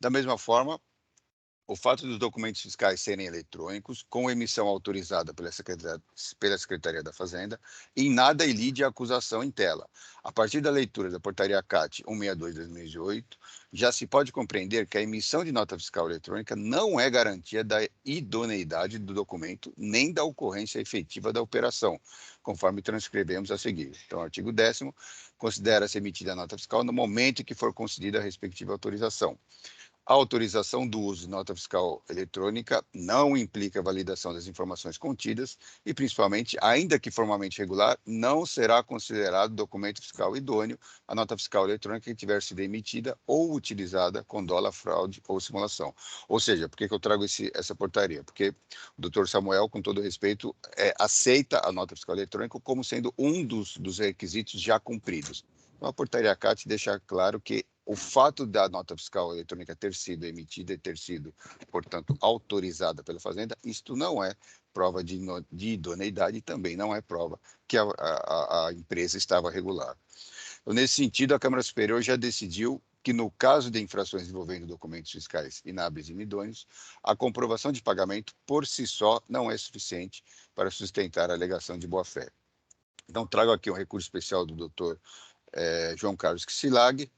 Da mesma forma, o fato dos documentos fiscais serem eletrônicos, com emissão autorizada pela Secretaria da Fazenda, em nada ilide a acusação em tela. A partir da leitura da Portaria CAT 162/2008, já se pode compreender que a emissão de nota fiscal eletrônica não é garantia da idoneidade do documento, nem da ocorrência efetiva da operação, conforme transcrevemos a seguir. Então, artigo 10º, considera-se emitida a nota fiscal no momento em que for concedida a respectiva autorização. A autorização do uso de nota fiscal eletrônica não implica a validação das informações contidas e, principalmente, ainda que formalmente regular, não será considerado documento fiscal idôneo a nota fiscal eletrônica que tiver sido emitida ou utilizada com dolo, fraude ou simulação. Ou seja, por que eu trago essa portaria? Porque o doutor Samuel, com todo respeito, aceita a nota fiscal eletrônica como sendo um dos requisitos já cumpridos. Então, a portaria CAT deixa claro que o fato da nota fiscal eletrônica ter sido emitida e ter sido, portanto, autorizada pela Fazenda, isto não é prova de idoneidade e também não é prova que a empresa estava regular. Então, nesse sentido, a Câmara Superior já decidiu que, no caso de infrações envolvendo documentos fiscais inábeis e inidôneos, a comprovação de pagamento, por si só, não é suficiente para sustentar a alegação de boa-fé. Então, trago aqui um recurso especial do doutor João Carlos Xilag.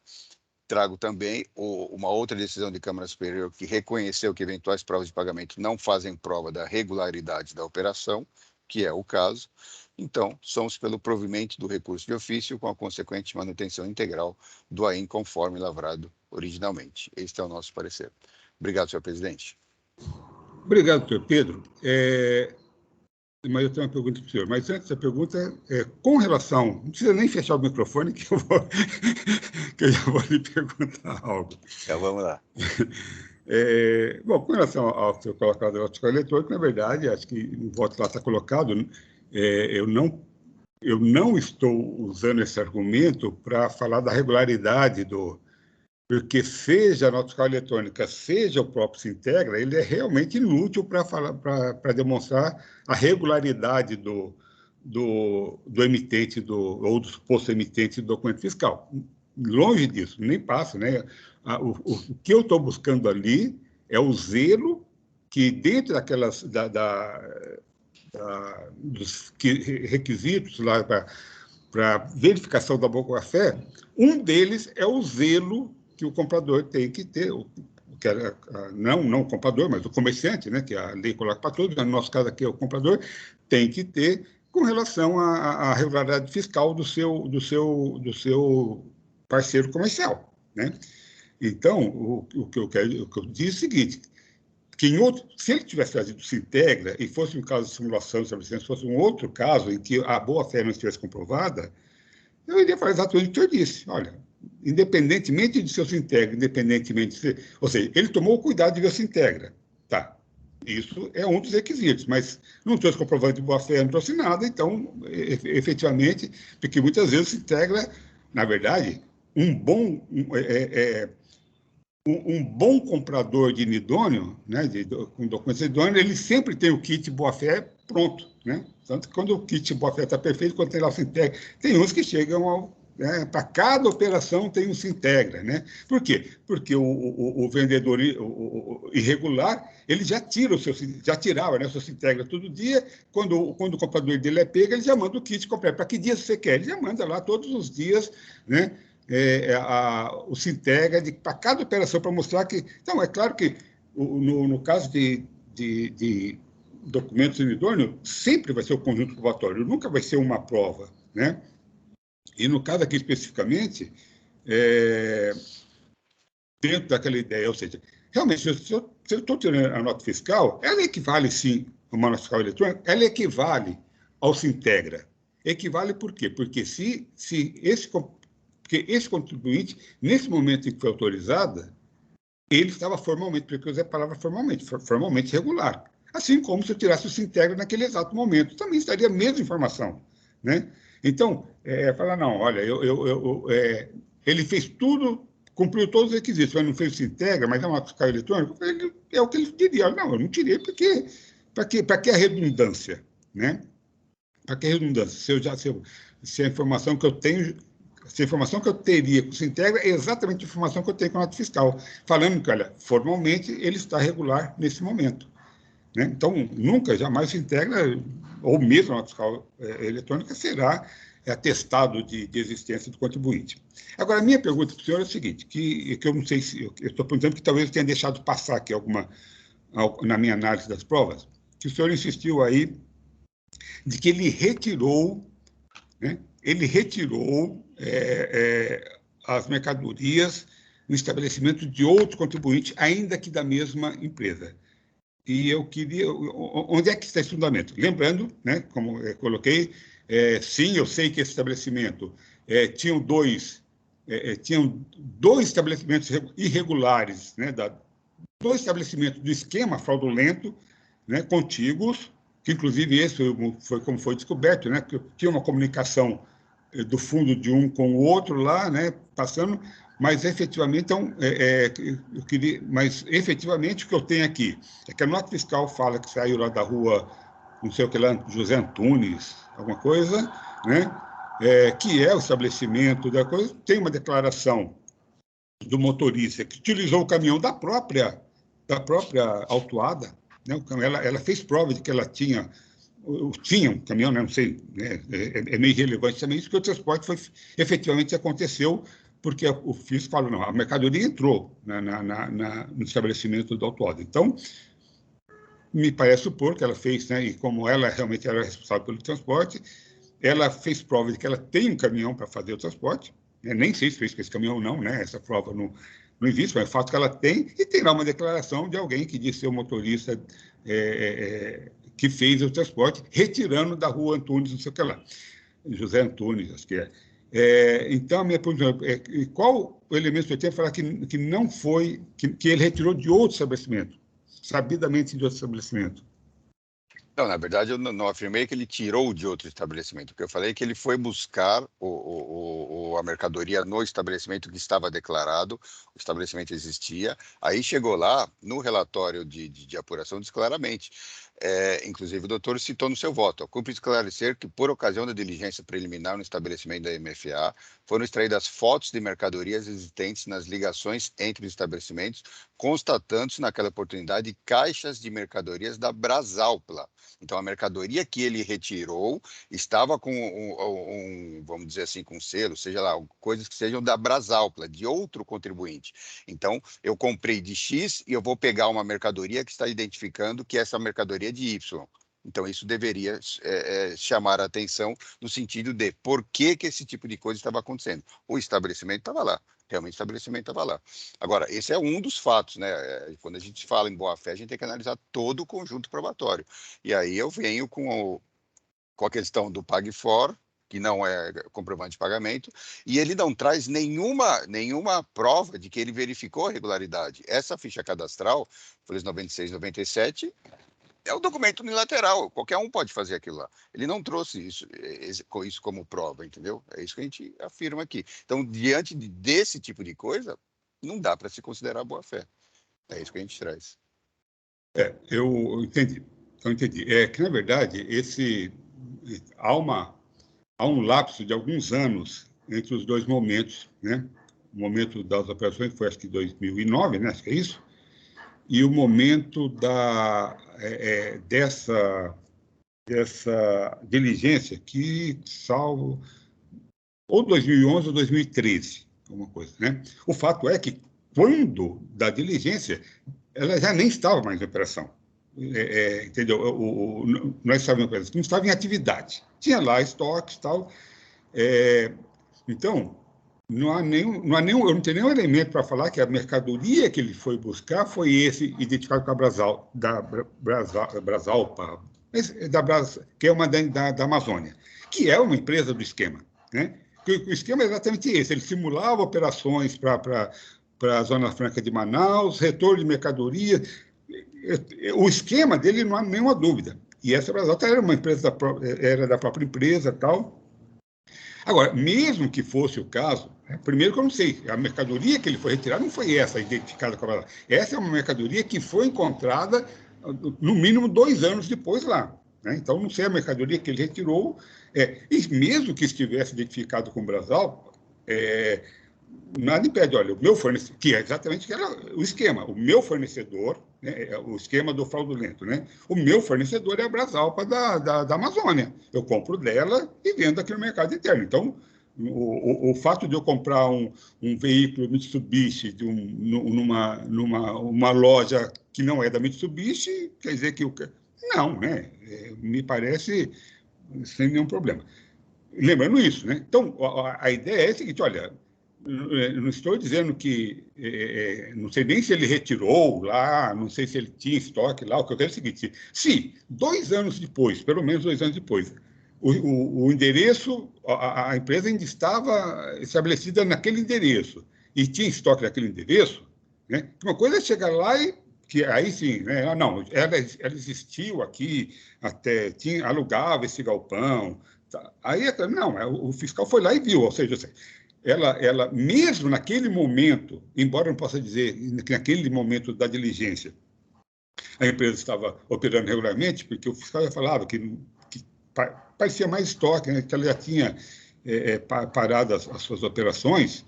Trago também uma outra decisão de Câmara Superior que reconheceu que eventuais provas de pagamento não fazem prova da regularidade da operação, que é o caso. Então, somos pelo provimento do recurso de ofício com a consequente manutenção integral do AIN conforme lavrado originalmente. Este é o nosso parecer. Obrigado, senhor presidente. Obrigado, senhor Pedro. Mas eu tenho uma pergunta para o senhor. Mas antes da pergunta, com relação... Não precisa nem fechar o microfone, que eu já vou lhe perguntar algo. Então, vamos lá. Bom, com relação ao seu colocado do voto eletrônico, na verdade, acho que o voto lá está colocado, eu não estou usando esse argumento para falar da regularidade porque seja a nota fiscal eletrônica, seja o próprio Sintegra, ele é realmente inútil para demonstrar a regularidade do emitente ou do suposto emitente do documento fiscal. Longe disso, nem passa, né? O que eu estou buscando ali é o zelo que, dentro daquelas dos requisitos lá para verificação da boa-fé, um deles é o zelo que o comprador tem que ter, não o comprador, mas o comerciante, né, que a lei coloca para todos, no nosso caso aqui é o comprador, tem que ter com relação à regularidade fiscal do seu parceiro comercial, né? Então, o que eu disse é o seguinte, que se ele tivesse trazido Sintegra e fosse um caso de simulação de estabelecimento, se fosse um outro caso em que a boa-fé não estivesse comprovada, eu iria falar exatamente o que o senhor disse. Olha, independentemente de seu Sintegra, ou seja, ele tomou o cuidado de ver o Sintegra. Tá, isso é um dos requisitos, mas não trouxe comprovante de boa-fé, não trouxe nada, então, efetivamente, porque muitas vezes o Sintegra, na verdade, um um bom comprador de nidônio, né, com documentos de nidônio, ele sempre tem o kit boa-fé pronto, né? Tanto que quando o kit boa-fé está perfeito, quando tem lá o Sintegra, tem uns que chegam para cada operação tem um Sintegra, né? Por quê? Porque o vendedor irregular, ele já tirava, né, o seu Sintegra todo dia, quando o comprador dele é pego, ele já manda o kit completo. Para que dia você quer? Ele já manda lá todos os dias, né? O Sintegra para cada operação, para mostrar que... Então, é claro que no caso de documentos inidôneos, sempre vai ser o conjunto probatório, nunca vai ser uma prova, né? E no caso aqui especificamente, dentro daquela ideia, ou seja, realmente, se eu estou tirando a nota fiscal, ela equivale, sim, a uma nota fiscal eletrônica, ela equivale ao Sintegra. Equivale por quê? Porque porque esse contribuinte, nesse momento em que foi autorizada, ele estava formalmente, porque eu usei a palavra formalmente regular. Assim como se eu tirasse o Sintegra naquele exato momento, também estaria a mesma informação, né? Então, falar, não, olha, ele fez tudo, cumpriu todos os requisitos, mas não fez o Sintegra, mas é uma fiscal eletrônica, é o que ele diria. Não, eu não tirei, porque para que a redundância, né? Para que a redundância? Se a informação que eu tenho, se a informação que eu teria com o Sintegra é exatamente a informação que eu tenho com a nota fiscal, falando que, olha, formalmente ele está regular nesse momento, né? Então, nunca, jamais o Sintegra, ou mesmo a nota fiscal eletrônica, será atestado de existência do contribuinte. Agora, a minha pergunta para o senhor é a seguinte, que eu não sei se... Eu estou perguntando que talvez eu tenha deixado passar aqui na minha análise das provas, que o senhor insistiu aí de que ele retirou, né, as mercadorias no estabelecimento de outro contribuinte, ainda que da mesma empresa. E eu queria... Onde é que está esse fundamento? Lembrando, né, como eu coloquei, sim, eu sei que esse estabelecimento tinham dois estabelecimentos irregulares, né, dois estabelecimentos do esquema fraudulento, né, contíguos, que inclusive esse foi como foi descoberto, né, que tinha uma comunicação do fundo de um com o outro lá, né, passando, mas efetivamente, então, mas efetivamente o que eu tenho aqui é que a nota fiscal fala que saiu lá da rua, não sei o que lá, José Antunes, alguma coisa, né, que é o estabelecimento da coisa, tem uma declaração do motorista que utilizou o caminhão da própria autuada, né? Ela fez prova de que ela tinha um caminhão, né? Não sei, né? É meio relevante também isso, que o transporte efetivamente aconteceu, porque o fisco falou, não, a mercadoria entrou no estabelecimento do autuado. Então, me parece supor que ela fez, né? E como ela realmente era responsável pelo transporte, ela fez prova de que ela tem um caminhão para fazer o transporte, né? Nem sei se fez com esse caminhão ou não, né? Essa prova não existe, mas é fato que ela tem, e tem lá uma declaração de alguém que disse ser o motorista que fez o transporte, retirando da rua Antunes, não sei o que lá, José Antunes, acho que é. Então, a minha pergunta é qual o elemento que eu tenho para falar que não foi, que ele retirou de outro estabelecimento, sabidamente de outro estabelecimento? Não, na verdade, eu não afirmei que ele tirou de outro estabelecimento, porque eu falei que ele foi buscar a mercadoria no estabelecimento que estava declarado, o estabelecimento existia, aí chegou lá, no relatório de apuração, diz claramente, inclusive o doutor citou no seu voto, cumpre esclarecer que, por ocasião da diligência preliminar no estabelecimento da MFA, foram extraídas fotos de mercadorias existentes nas ligações entre os estabelecimentos, constatando-se naquela oportunidade caixas de mercadorias da Brasalpla. Então, a mercadoria que ele retirou estava com vamos dizer assim, com selo, seja lá, coisas que sejam da Brasalpla, de outro contribuinte. Então, eu comprei de X e eu vou pegar uma mercadoria que está identificando que essa mercadoria é de Y. Então, isso deveria chamar a atenção no sentido de por que esse tipo de coisa estava acontecendo. O estabelecimento estava lá. Realmente o estabelecimento estava lá. Agora, esse é um dos fatos, né? Quando a gente fala em boa-fé, a gente tem que analisar todo o conjunto probatório. E aí eu venho com a questão do PAG-FOR, que não é comprovante de pagamento, e ele não traz nenhuma prova de que ele verificou a regularidade. Essa ficha cadastral, folhas 96 e 97, é um documento unilateral, qualquer um pode fazer aquilo lá. Ele não trouxe isso como prova, entendeu? É isso que a gente afirma aqui. Então, diante desse tipo de coisa, não dá para se considerar boa-fé. É isso que a gente traz. Eu entendi. Eu entendi. É que, na verdade, há um lapso de alguns anos entre os dois momentos, né? O momento das operações foi, acho que, 2009, né? Acho que é isso. E o momento dessa diligência que, salvo, ou 2011 ou 2013, alguma coisa, né? O fato é que, quando da diligência, ela já nem estava mais em operação. Entendeu? Nós estávamos em operação, não estava em atividade. Tinha lá estoques e tal. Então, não há nenhum, eu não tenho nenhum elemento para falar que a mercadoria que ele foi buscar foi esse identificado com a Brasalpa, que é uma da Amazônia, que é uma empresa do esquema, né? O esquema é exatamente esse, ele simulava operações para a Zona Franca de Manaus, retorno de mercadoria. O esquema dele não há nenhuma dúvida. E essa Brasalpa era uma empresa era da própria empresa, tal. Agora, mesmo que fosse o caso, primeiro que eu não sei, a mercadoria que ele foi retirado não foi essa identificada com a Brasalpa. Essa é uma mercadoria que foi encontrada no mínimo 2 anos depois lá, né? Então, não sei a mercadoria que ele retirou. E mesmo que estivesse identificado com o Brasalpa, nada impede, olha, o meu fornecedor, que é exatamente o esquema, o meu fornecedor, né, o esquema do fraudulento, né? O meu fornecedor é a Brasalpa da Amazônia. Eu compro dela e vendo aqui no mercado interno. Então, o fato de eu comprar um veículo Mitsubishi numa loja que não é da Mitsubishi, quer dizer que não, né? Me parece sem nenhum problema. Lembrando isso, né? Então, a ideia é a seguinte, olha, não estou dizendo que, não sei nem se ele retirou lá, não sei se ele tinha estoque lá, o que eu quero é o seguinte, se 2 anos depois, pelo menos 2 anos depois, o endereço, a empresa ainda estava estabelecida naquele endereço e tinha estoque naquele endereço, né? Uma coisa é chegar lá e que aí sim, né? Não, ela existiu aqui, até alugava esse galpão. Tá. Aí, não, o fiscal foi lá e viu, ou seja, ela mesmo naquele momento, embora eu não possa dizer que naquele momento da diligência, a empresa estava operando regularmente, porque o fiscal já falava que parecia mais estoque, né, que ela já tinha parado as suas operações.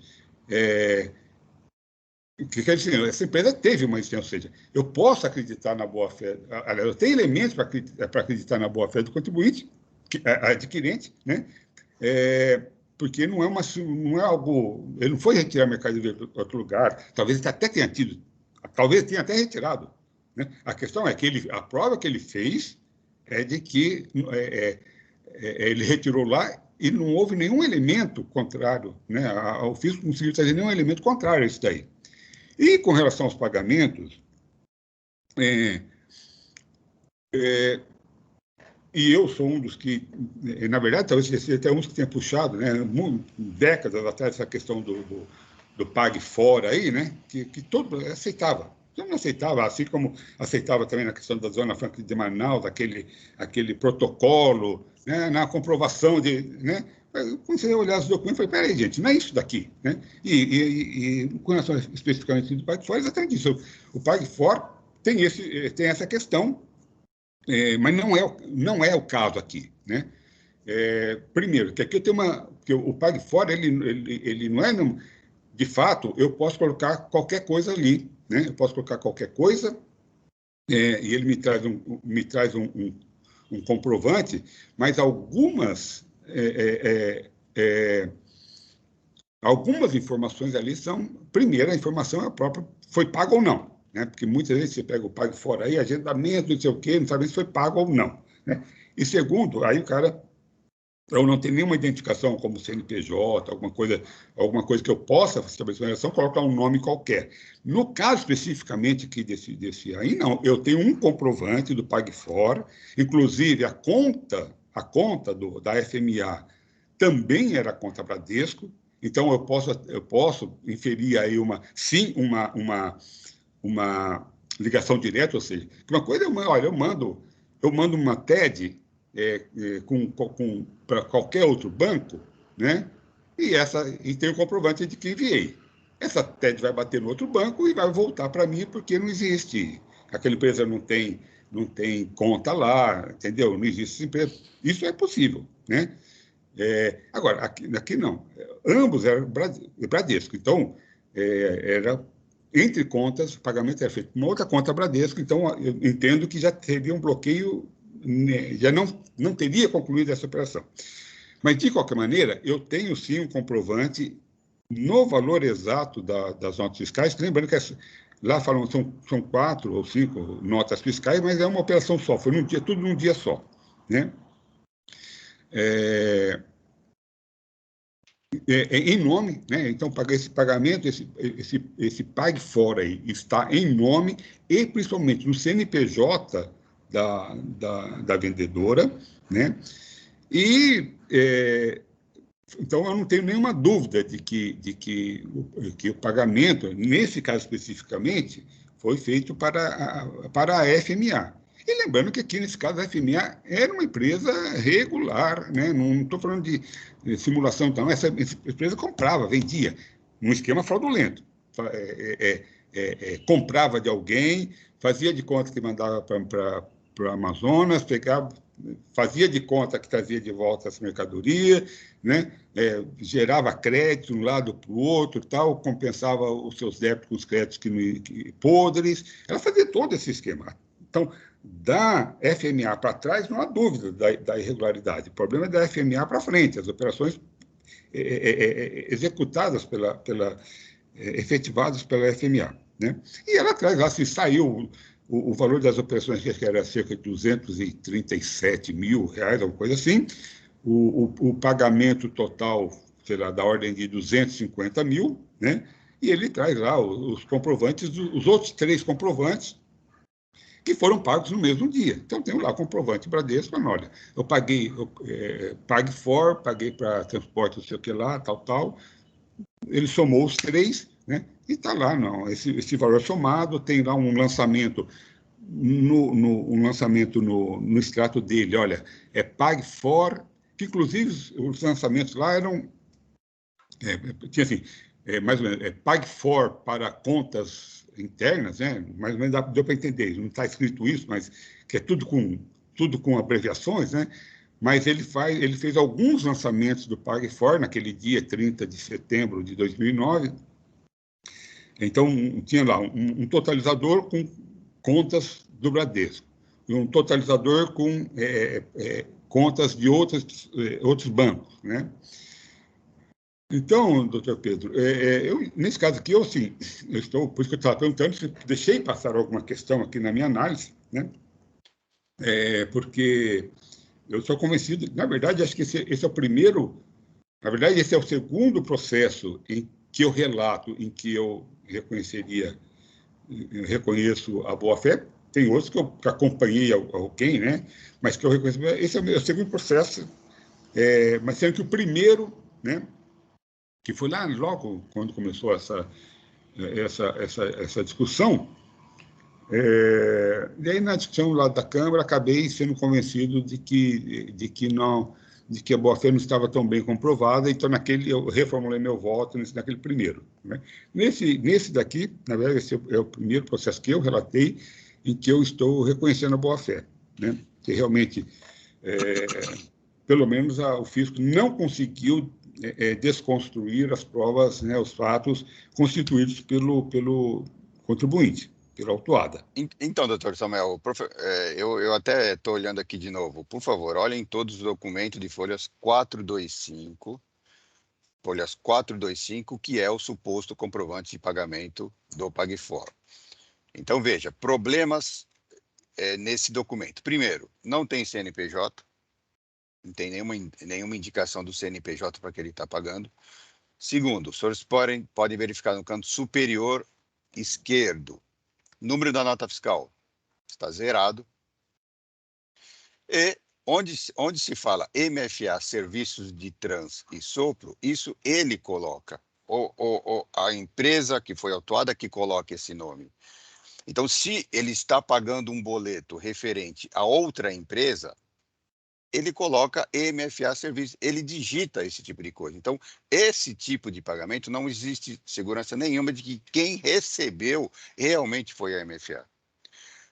O que quer dizer? Essa empresa teve uma existência, ou seja, eu posso acreditar na boa-fé, aliás, eu tenho elementos para acreditar na boa-fé do contribuinte, adquirente, né? Porque não é algo, ele não foi retirar mercadoria de outro lugar, talvez até tenha até retirado, né? A questão é que a prova que ele fez é de que ele retirou lá e não houve nenhum elemento contrário, né? O fisco não conseguiu trazer nenhum elemento contrário a isso daí. E com relação aos pagamentos, e eu sou um dos que, na verdade, talvez seja até um dos que tenha puxado, né, décadas atrás, essa questão do pague fora aí, né, que todo mundo aceitava. Todo mundo aceitava, assim como aceitava também na questão da Zona Franca de Manaus, aquele protocolo, né, na comprovação de... Né, quando você olhar os documentos, eu falei, peraí, gente, não é isso daqui, né? E com relação especificamente do pague fora, é exatamente isso. O pague fora tem essa questão, mas não é o caso aqui, né? Primeiro, que aqui eu tenho que o pague fora, ele não é, de fato, eu posso colocar qualquer coisa ali, né? Eu posso colocar qualquer coisa, e ele me traz um comprovante, mas algumas informações ali são, primeiro, a informação é a própria, foi pago ou não, né? Porque muitas vezes você pega o pago fora aí, agendamento, não sei o quê, não sabe se foi pago ou não, né? E segundo, aí o cara, eu não tenho nenhuma identificação como CNPJ, alguma coisa que eu possa estabelecer uma relação, colocar um nome qualquer. No caso especificamente aqui desse aí, não, eu tenho um comprovante do PagFor, inclusive a conta da FMA também era a conta Bradesco, então eu posso inferir aí uma ligação direta, ou seja, uma coisa, olha, eu mando uma TED para qualquer outro banco, né? E tem o comprovante de que enviei. essa TED vai bater no outro banco e vai voltar para mim porque não existe. Aquela empresa não tem conta lá, entendeu? Não existe essa empresa. Isso é possível, né? Agora, aqui não. Ambos eram Bradesco. Então, era entre contas, o pagamento era feito com uma outra conta Bradesco. Então, eu entendo que já teria um bloqueio, né, já não teria concluído essa operação. Mas, de qualquer maneira, eu tenho sim um comprovante no valor exato das notas fiscais, lembrando que lá falam são 4 ou 5 notas fiscais, mas é uma operação só, foi tudo num dia só, né? Em nome, né? Então, esse pagamento, esse pague fora aí está em nome e principalmente no CNPJ da vendedora, né? E então eu não tenho nenhuma dúvida de que o pagamento, nesse caso especificamente, foi feito para a FMA. E lembrando que aqui, nesse caso, a FMA era uma empresa regular, né? Não estou falando de simulação, então, essa empresa comprava, vendia, num esquema fraudulento. Comprava de alguém, fazia de conta que mandava para o Amazonas, fazia de conta que trazia de volta essa mercadoria, né? Gerava crédito de um lado para o outro, tal, compensava os seus débitos com os créditos podres. Ela fazia todo esse esquema. Então, da FMA para trás, não há dúvida da irregularidade. O problema é da FMA para frente, as operações executadas efetivadas pela FMA, né? E ela traz lá, se saiu o valor das operações, que era cerca de R$237 mil, alguma coisa assim, o pagamento total, sei lá, da ordem de 250 mil, né? E ele traz lá os comprovantes, os outros 3 comprovantes, que foram pagos no mesmo dia. Então, tenho lá o comprovante Bradesco, olha, eu paguei, pague for, paguei para transporte, não sei o que lá, tal. Ele somou os 3, né? E está lá, não, esse valor somado, tem lá um lançamento no extrato dele, olha, pague for, que inclusive os lançamentos lá eram, tinha assim, mais ou menos, pague for para contas internas, né? Mais ou menos deu para entender, não está escrito isso, mas que é tudo com abreviações, né? Mas ele fez alguns lançamentos do Pague For naquele dia 30 de setembro de 2009. Então, tinha lá um totalizador com contas do Bradesco, e um totalizador com contas de outros bancos, né? Então, doutor Pedro, nesse caso aqui, por isso que eu estava perguntando, se deixei passar alguma questão aqui na minha análise, né? Porque eu sou convencido, na verdade, acho que esse é o primeiro, na verdade, esse é o segundo processo em que eu relato, em que eu reconheço a boa-fé. Tem outros que eu acompanhei alguém, né? Mas que eu reconheço. Esse é o segundo processo, mas sendo que o primeiro, né? Que foi lá logo quando começou essa discussão, e aí na discussão lá da Câmara acabei sendo convencido de que a boa-fé não estava tão bem comprovada, então eu reformulei meu voto naquele primeiro, né? Nesse daqui, na verdade, esse é o primeiro processo que eu relatei em que eu estou reconhecendo a boa-fé, né? Que realmente, pelo menos o fisco não conseguiu desconstruir as provas, né, os fatos constituídos pelo contribuinte, pela autuada. Então, doutor Samuel, eu até estou olhando aqui de novo. Por favor, olhem todos os documentos de folhas 425, que é o suposto comprovante de pagamento do PagFor. Então, veja, problemas nesse documento. Primeiro, não tem CNPJ, não tem nenhuma indicação do CNPJ para que ele está pagando. Segundo, os senhores podem verificar no canto superior esquerdo, número da nota fiscal está zerado. E onde se fala MFA, Serviços de Trans e Sopro, isso ele coloca, a empresa que foi autuada que coloca esse nome. Então, se ele está pagando um boleto referente a outra empresa, ele coloca MFA Serviços, ele digita esse tipo de coisa. Então, esse tipo de pagamento não existe segurança nenhuma de que quem recebeu realmente foi a MFA.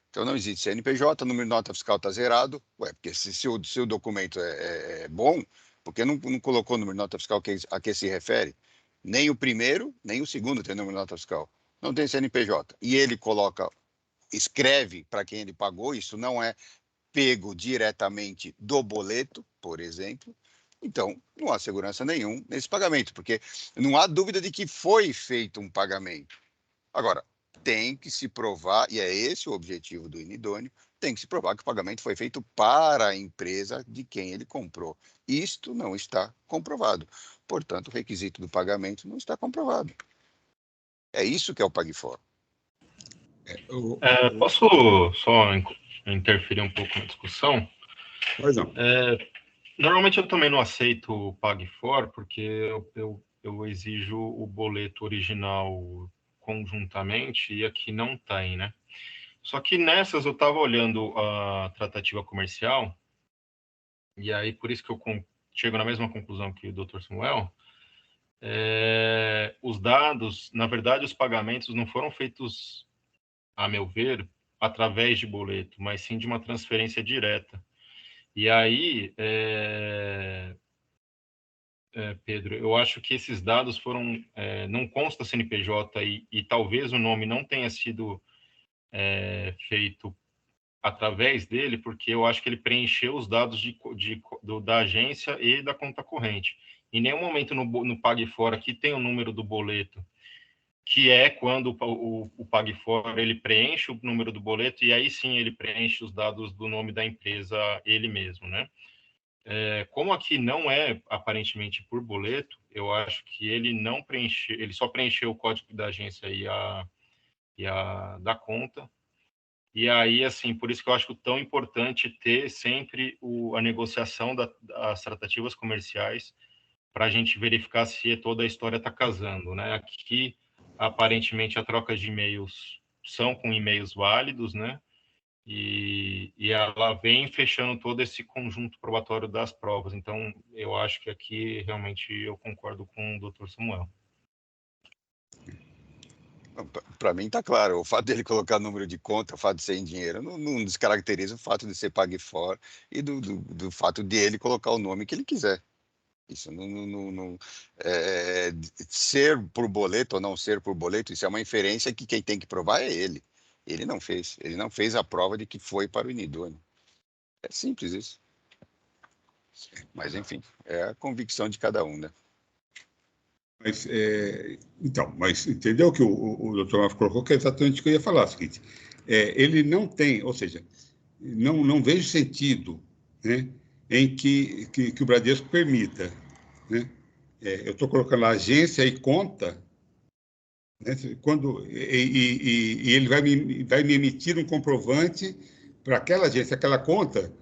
Então, não existe CNPJ, número de nota fiscal está zerado. Ué, porque se o documento é bom, por que não colocou o número de nota fiscal a que se refere? Nem o primeiro, nem o segundo tem número de nota fiscal. Não tem CNPJ. E ele escreve para quem ele pagou, isso não é pego diretamente do boleto, por exemplo. Então, não há segurança nenhuma nesse pagamento, porque não há dúvida de que foi feito um pagamento. Agora, tem que se provar, e é esse o objetivo do inidôneo, tem que se provar que o pagamento foi feito para a empresa de quem ele comprou. Isto não está comprovado. Portanto, o requisito do pagamento não está comprovado. É isso que é o PagFor. Posso só interferir um pouco na discussão? Pois não. Normalmente eu também não aceito o PagFor, porque eu exijo o boleto original conjuntamente, e aqui não tem, né? Só que nessas eu estava olhando a tratativa comercial, e aí por isso que eu chego na mesma conclusão que o Dr. Samuel. Os dados, na verdade, os pagamentos não foram feitos, a meu ver, através de boleto, mas sim de uma transferência direta. E aí, Pedro, eu acho que esses dados foram, não consta CNPJ e talvez o nome não tenha sido feito através dele, porque eu acho que ele preencheu os dados da agência e da conta corrente. Em nenhum momento no PagFor aqui tem o número do boleto, que é quando o PagFor ele preenche o número do boleto e aí sim ele preenche os dados do nome da empresa ele mesmo, né? Como aqui não é aparentemente por boleto, eu acho que ele não preencheu, ele só preencheu o código da agência e a da conta. E aí, assim, por isso que eu acho tão importante ter sempre a negociação das tratativas comerciais para a gente verificar se toda a história está casando, né? Aqui, aparentemente, a troca de e-mails são com e-mails válidos, né? E ela vem fechando todo esse conjunto probatório das provas. Então, eu acho que aqui, realmente, eu concordo com o Dr. Samuel. Para mim está claro, o fato dele colocar número de conta, o fato de ser em dinheiro, não descaracteriza o fato de ser PagFor e do fato de ele colocar o nome que ele quiser. Isso não ser por boleto ou não ser por boleto, isso é uma inferência que quem tem que provar é ele. Ele não fez a prova de que foi para o inidôneo. É simples isso. Mas, enfim, é a convicção de cada um, né? Mas entendeu que o doutor Mafra colocou, que é exatamente o que eu ia falar, o seguinte, ele não tem, ou seja, não vejo sentido, né, em que o Bradesco permita, né, eu estou colocando lá agência e conta, né, e ele vai me emitir um comprovante para aquela agência, aquela conta,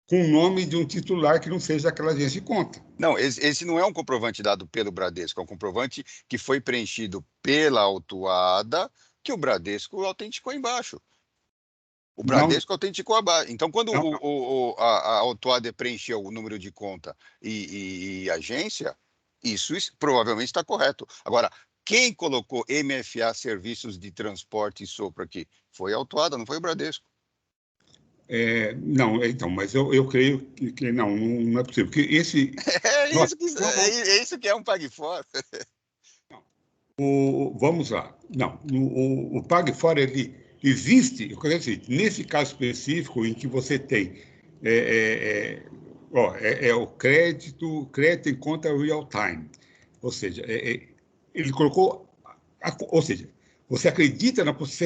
com o nome de um titular que não seja aquela agência de conta. Não, esse não é um comprovante dado pelo Bradesco, é um comprovante que foi preenchido pela autuada, que o Bradesco autenticou embaixo. O Bradesco autenticou abaixo. Então, quando a autuada preencheu o número de conta e agência, isso provavelmente está correto. Agora, quem colocou MFA Serviços de Transporte e Sopro aqui? Foi a autuada, não foi o Bradesco. Não, então, mas eu creio que não é possível. Porque esse. É isso que é um PagFor. Vamos lá. Não, o PagFor, ele existe, eu quero dizer, nesse caso específico, em que você tem o crédito em conta real time. Ou seja, ele colocou. Ou seja, você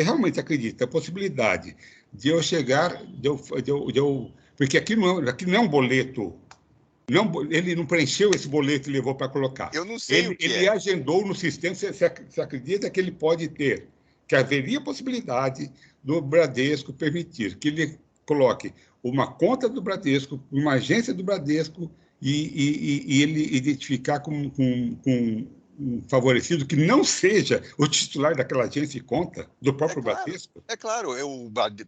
realmente acredita na possibilidade de eu chegar, porque aqui não é um boleto, ele não preencheu esse boleto e levou para colocar. Eu não sei ele agendou no sistema, você acredita que ele pode ter, que haveria possibilidade do Bradesco permitir que ele coloque uma conta do Bradesco, uma agência do Bradesco e ele identificar com favorecido que não seja o titular daquela agência e conta, do próprio Bradesco? É claro,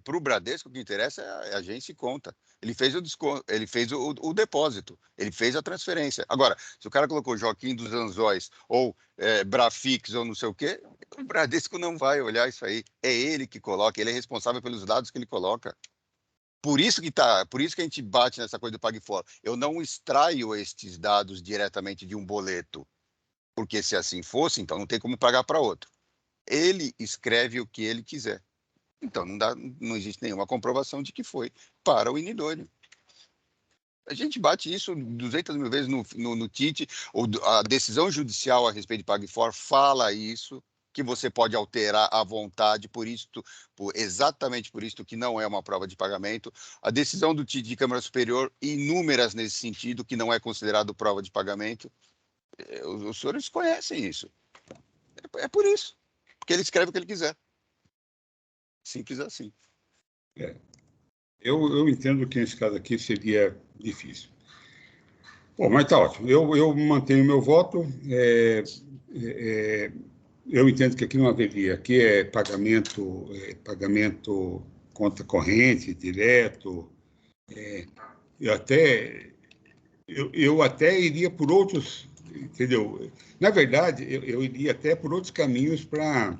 para o Bradesco o que interessa é a agência e conta. Ele fez o desconto, ele fez o depósito, ele fez a transferência. Agora, se o cara colocou Joaquim dos Anzóis ou Brafix ou não sei o quê, o Bradesco não vai olhar isso aí. É ele que coloca, ele é responsável pelos dados que ele coloca. Por isso que a gente bate nessa coisa do Pague Fora. Eu não extraio estes dados diretamente de um boleto, porque se assim fosse, então não tem como pagar para outro. Ele escreve o que ele quiser. Então não existe nenhuma comprovação de que foi para o inidôneo. A gente bate isso 200 mil vezes no TIT, a decisão judicial a respeito de Pague Fora fala isso, que você pode alterar à vontade, exatamente por isso que não é uma prova de pagamento. A decisão do TIT de Câmara Superior, inúmeras nesse sentido, que não é considerado prova de pagamento. Os senhores conhecem isso. É por isso. Porque ele escreve o que ele quiser. Simples assim. Eu entendo que nesse caso aqui seria difícil. Bom, mas tá ótimo. Eu mantenho meu voto. Eu entendo que aqui não haveria. Aqui é pagamento conta corrente, direto. Eu até iria por outros, entendeu? Na verdade, eu iria até por outros caminhos para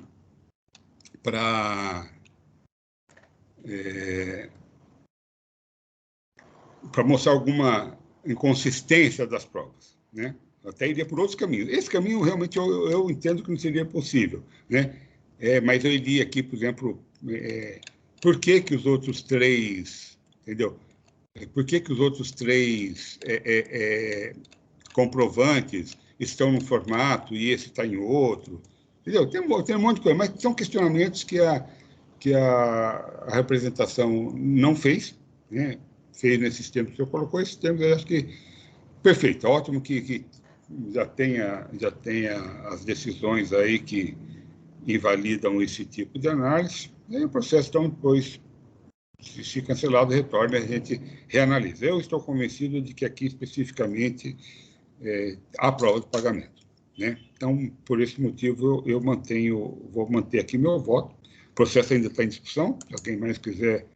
mostrar alguma inconsistência das provas, né? Eu até iria por outros caminhos. Esse caminho, realmente, eu entendo que não seria possível, né? Mas eu iria aqui, por exemplo, por que os outros três, entendeu? Por que os outros três comprovantes estão num formato e esse está em outro? Entendeu? Tem um monte de coisa, mas são questionamentos que a representação não fez, né? Fez nesses termos que eu colocou, esses termos eu acho que perfeito, ótimo que já tenha as decisões aí que invalidam esse tipo de análise, e aí o processo, então, depois, se cancelado, retorna e a gente reanalisa. Eu estou convencido de que aqui, especificamente, há prova de pagamento, né? Então, por esse motivo, vou manter aqui meu voto. O processo ainda está em discussão, se alguém mais quiser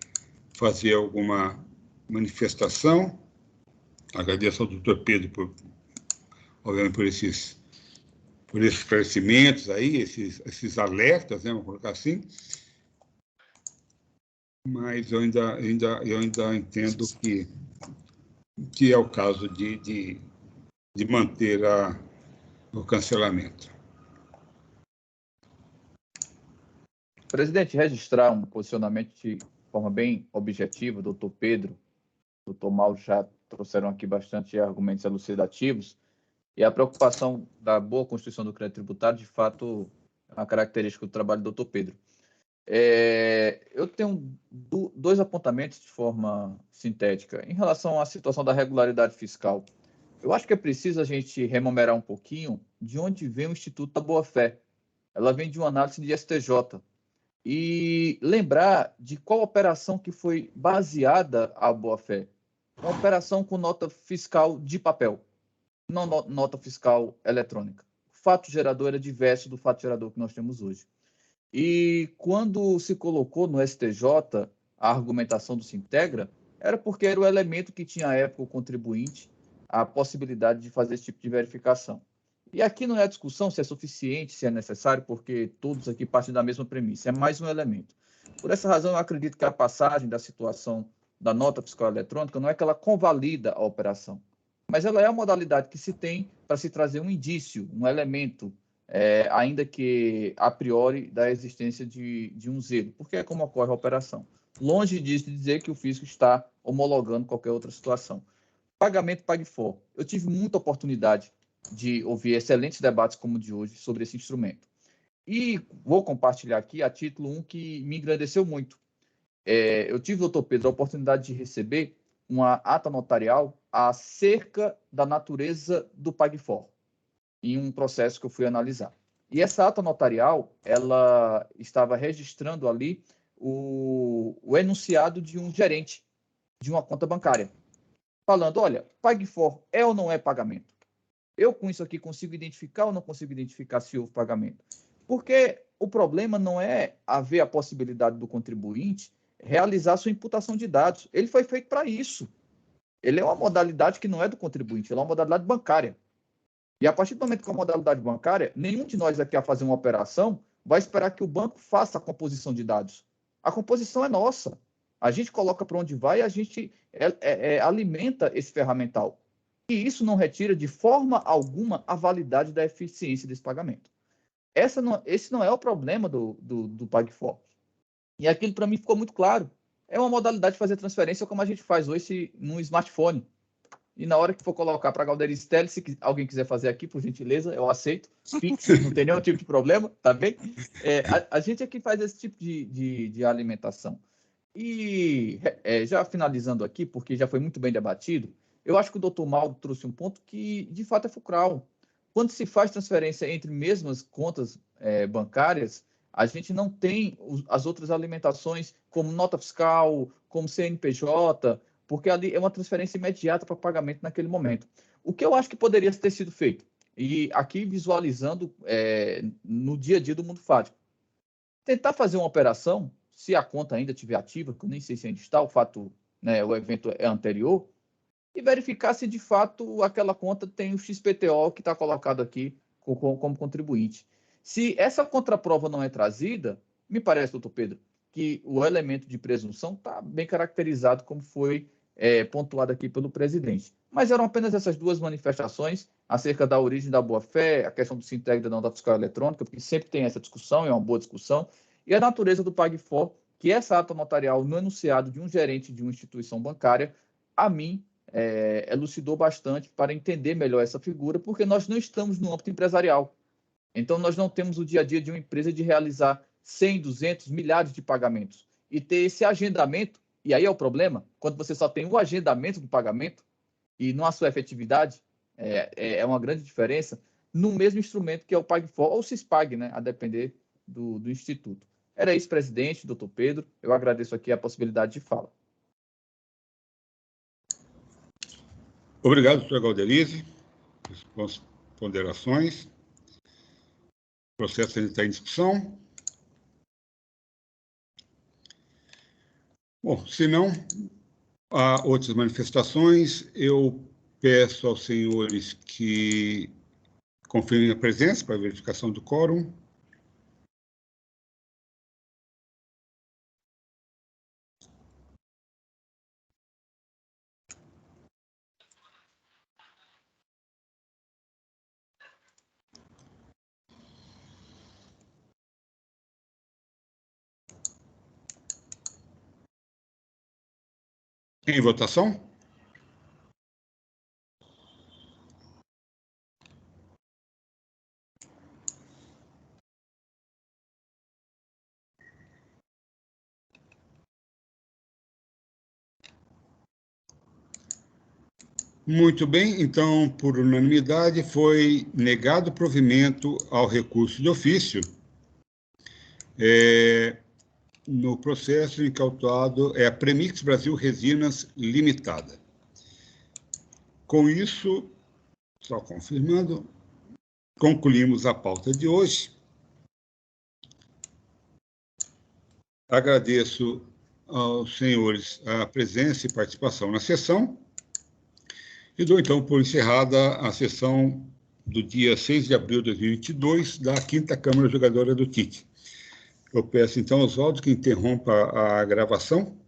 fazer alguma manifestação. Agradeço ao doutor Pedro obviamente, por esses esclarecimentos aí, esses alertas, né, vamos colocar assim. Mas eu ainda entendo que é o caso de manter o cancelamento. Presidente, registrar um posicionamento de forma bem objetiva, doutor Pedro, doutor Mauro já trouxeram aqui bastante argumentos elucidativos, e a preocupação da boa constituição do crédito tributário, de fato, é uma característica do trabalho do doutor Pedro. Eu tenho dois apontamentos de forma sintética. Em relação à situação da regularidade fiscal, eu acho que é preciso a gente rememorar um pouquinho de onde vem o Instituto da Boa-Fé. Ela vem de uma análise de STJ. E lembrar de qual operação que foi baseada a boa-fé. Uma operação com nota fiscal de papel, não nota fiscal eletrônica. O fato gerador era diverso do fato gerador que nós temos hoje. E quando se colocou no STJ a argumentação do Sintegra, era porque era o elemento que tinha à época o contribuinte a possibilidade de fazer esse tipo de verificação. E aqui não é a discussão se é suficiente, se é necessário, porque todos aqui partem da mesma premissa, é mais um elemento. Por essa razão, eu acredito que a passagem da situação da nota fiscal eletrônica não é que ela convalida a operação, mas ela é a modalidade que se tem para se trazer um indício, um elemento, ainda que a priori da existência de um zelo, porque é como ocorre a operação. Longe disso de dizer que o fisco está homologando qualquer outra situação. Pagamento Pague For. Eu tive muita oportunidade de ouvir excelentes debates como o de hoje sobre esse instrumento. E vou compartilhar aqui a título 1 que me engrandeceu muito. Eu tive, doutor Pedro, a oportunidade de receber uma ata notarial acerca da natureza do Pague For, em um processo que eu fui analisar. E essa ata notarial, ela estava registrando ali o enunciado de um gerente de uma conta bancária, falando, olha, Pague For é ou não é pagamento? Eu, com isso aqui, consigo identificar ou não consigo identificar se houve pagamento? Porque o problema não é haver a possibilidade do contribuinte realizar sua imputação de dados. Ele foi feito para isso. Ele é uma modalidade que não é do contribuinte, ele é uma modalidade bancária. E a partir do momento que é uma modalidade bancária, nenhum de nós aqui a fazer uma operação vai esperar que o banco faça a composição de dados. A composição é nossa. A gente coloca para onde vai e a gente alimenta esse ferramental. E isso não retira de forma alguma a validade da eficiência desse pagamento. Esse não é o problema do PagFor. E aquilo para mim ficou muito claro. É uma modalidade de fazer transferência como a gente faz hoje no smartphone. E na hora que for colocar para a Galderize Tele, se alguém quiser fazer aqui, por gentileza, eu aceito. Pix, não tem nenhum tipo de problema, tá bem? A gente aqui faz esse tipo de alimentação. E já finalizando aqui, porque já foi muito bem debatido, eu acho que o doutor Mauro trouxe um ponto que, de fato, é fulcral. Quando se faz transferência entre mesmas contas bancárias, a gente não tem as outras alimentações, como nota fiscal, como CNPJ, porque ali é uma transferência imediata para pagamento naquele momento. O que eu acho que poderia ter sido feito, e aqui visualizando no dia a dia do mundo fático, tentar fazer uma operação, se a conta ainda estiver ativa, que eu nem sei se ainda está, o evento é anterior, e verificar se de fato aquela conta tem o XPTO que está colocado aqui como contribuinte. Se essa contraprova não é trazida, me parece, doutor Pedro, que o elemento de presunção está bem caracterizado, como foi pontuado aqui pelo presidente. Mas eram apenas essas duas manifestações acerca da origem da boa-fé, a questão do Sinteg da nota fiscal eletrônica, porque sempre tem essa discussão, é uma boa discussão, e a natureza do PagFor, que essa ata notarial no enunciado de um gerente de uma instituição bancária, a mim, elucidou bastante para entender melhor essa figura, porque nós não estamos no âmbito empresarial. Então, nós não temos o dia a dia de uma empresa de realizar 100, 200, milhares de pagamentos. E ter esse agendamento, e aí é o problema, quando você só tem o agendamento do pagamento e não a sua efetividade, é uma grande diferença, no mesmo instrumento que é o PagFor, ou o Cispag, né, a depender do instituto. Era isso, presidente, doutor Pedro. Eu agradeço aqui a possibilidade de fala. Obrigado, doutor Galderize. As ponderações. O processo ainda está em discussão. Bom, se não há outras manifestações, eu peço aos senhores que confirmem a presença para a verificação do quórum. Em votação? Muito bem, então, por unanimidade, foi negado provimento ao recurso de ofício no processo incautado a Premix Brasil Resinas Limitada. Com isso, só confirmando, concluímos a pauta de hoje. Agradeço aos senhores a presença e participação na sessão e dou, então, por encerrada a sessão do dia 6 de abril de 2022 da 5ª Câmara Jogadora do TIT. Eu peço, então, Oswaldo que interrompa a gravação.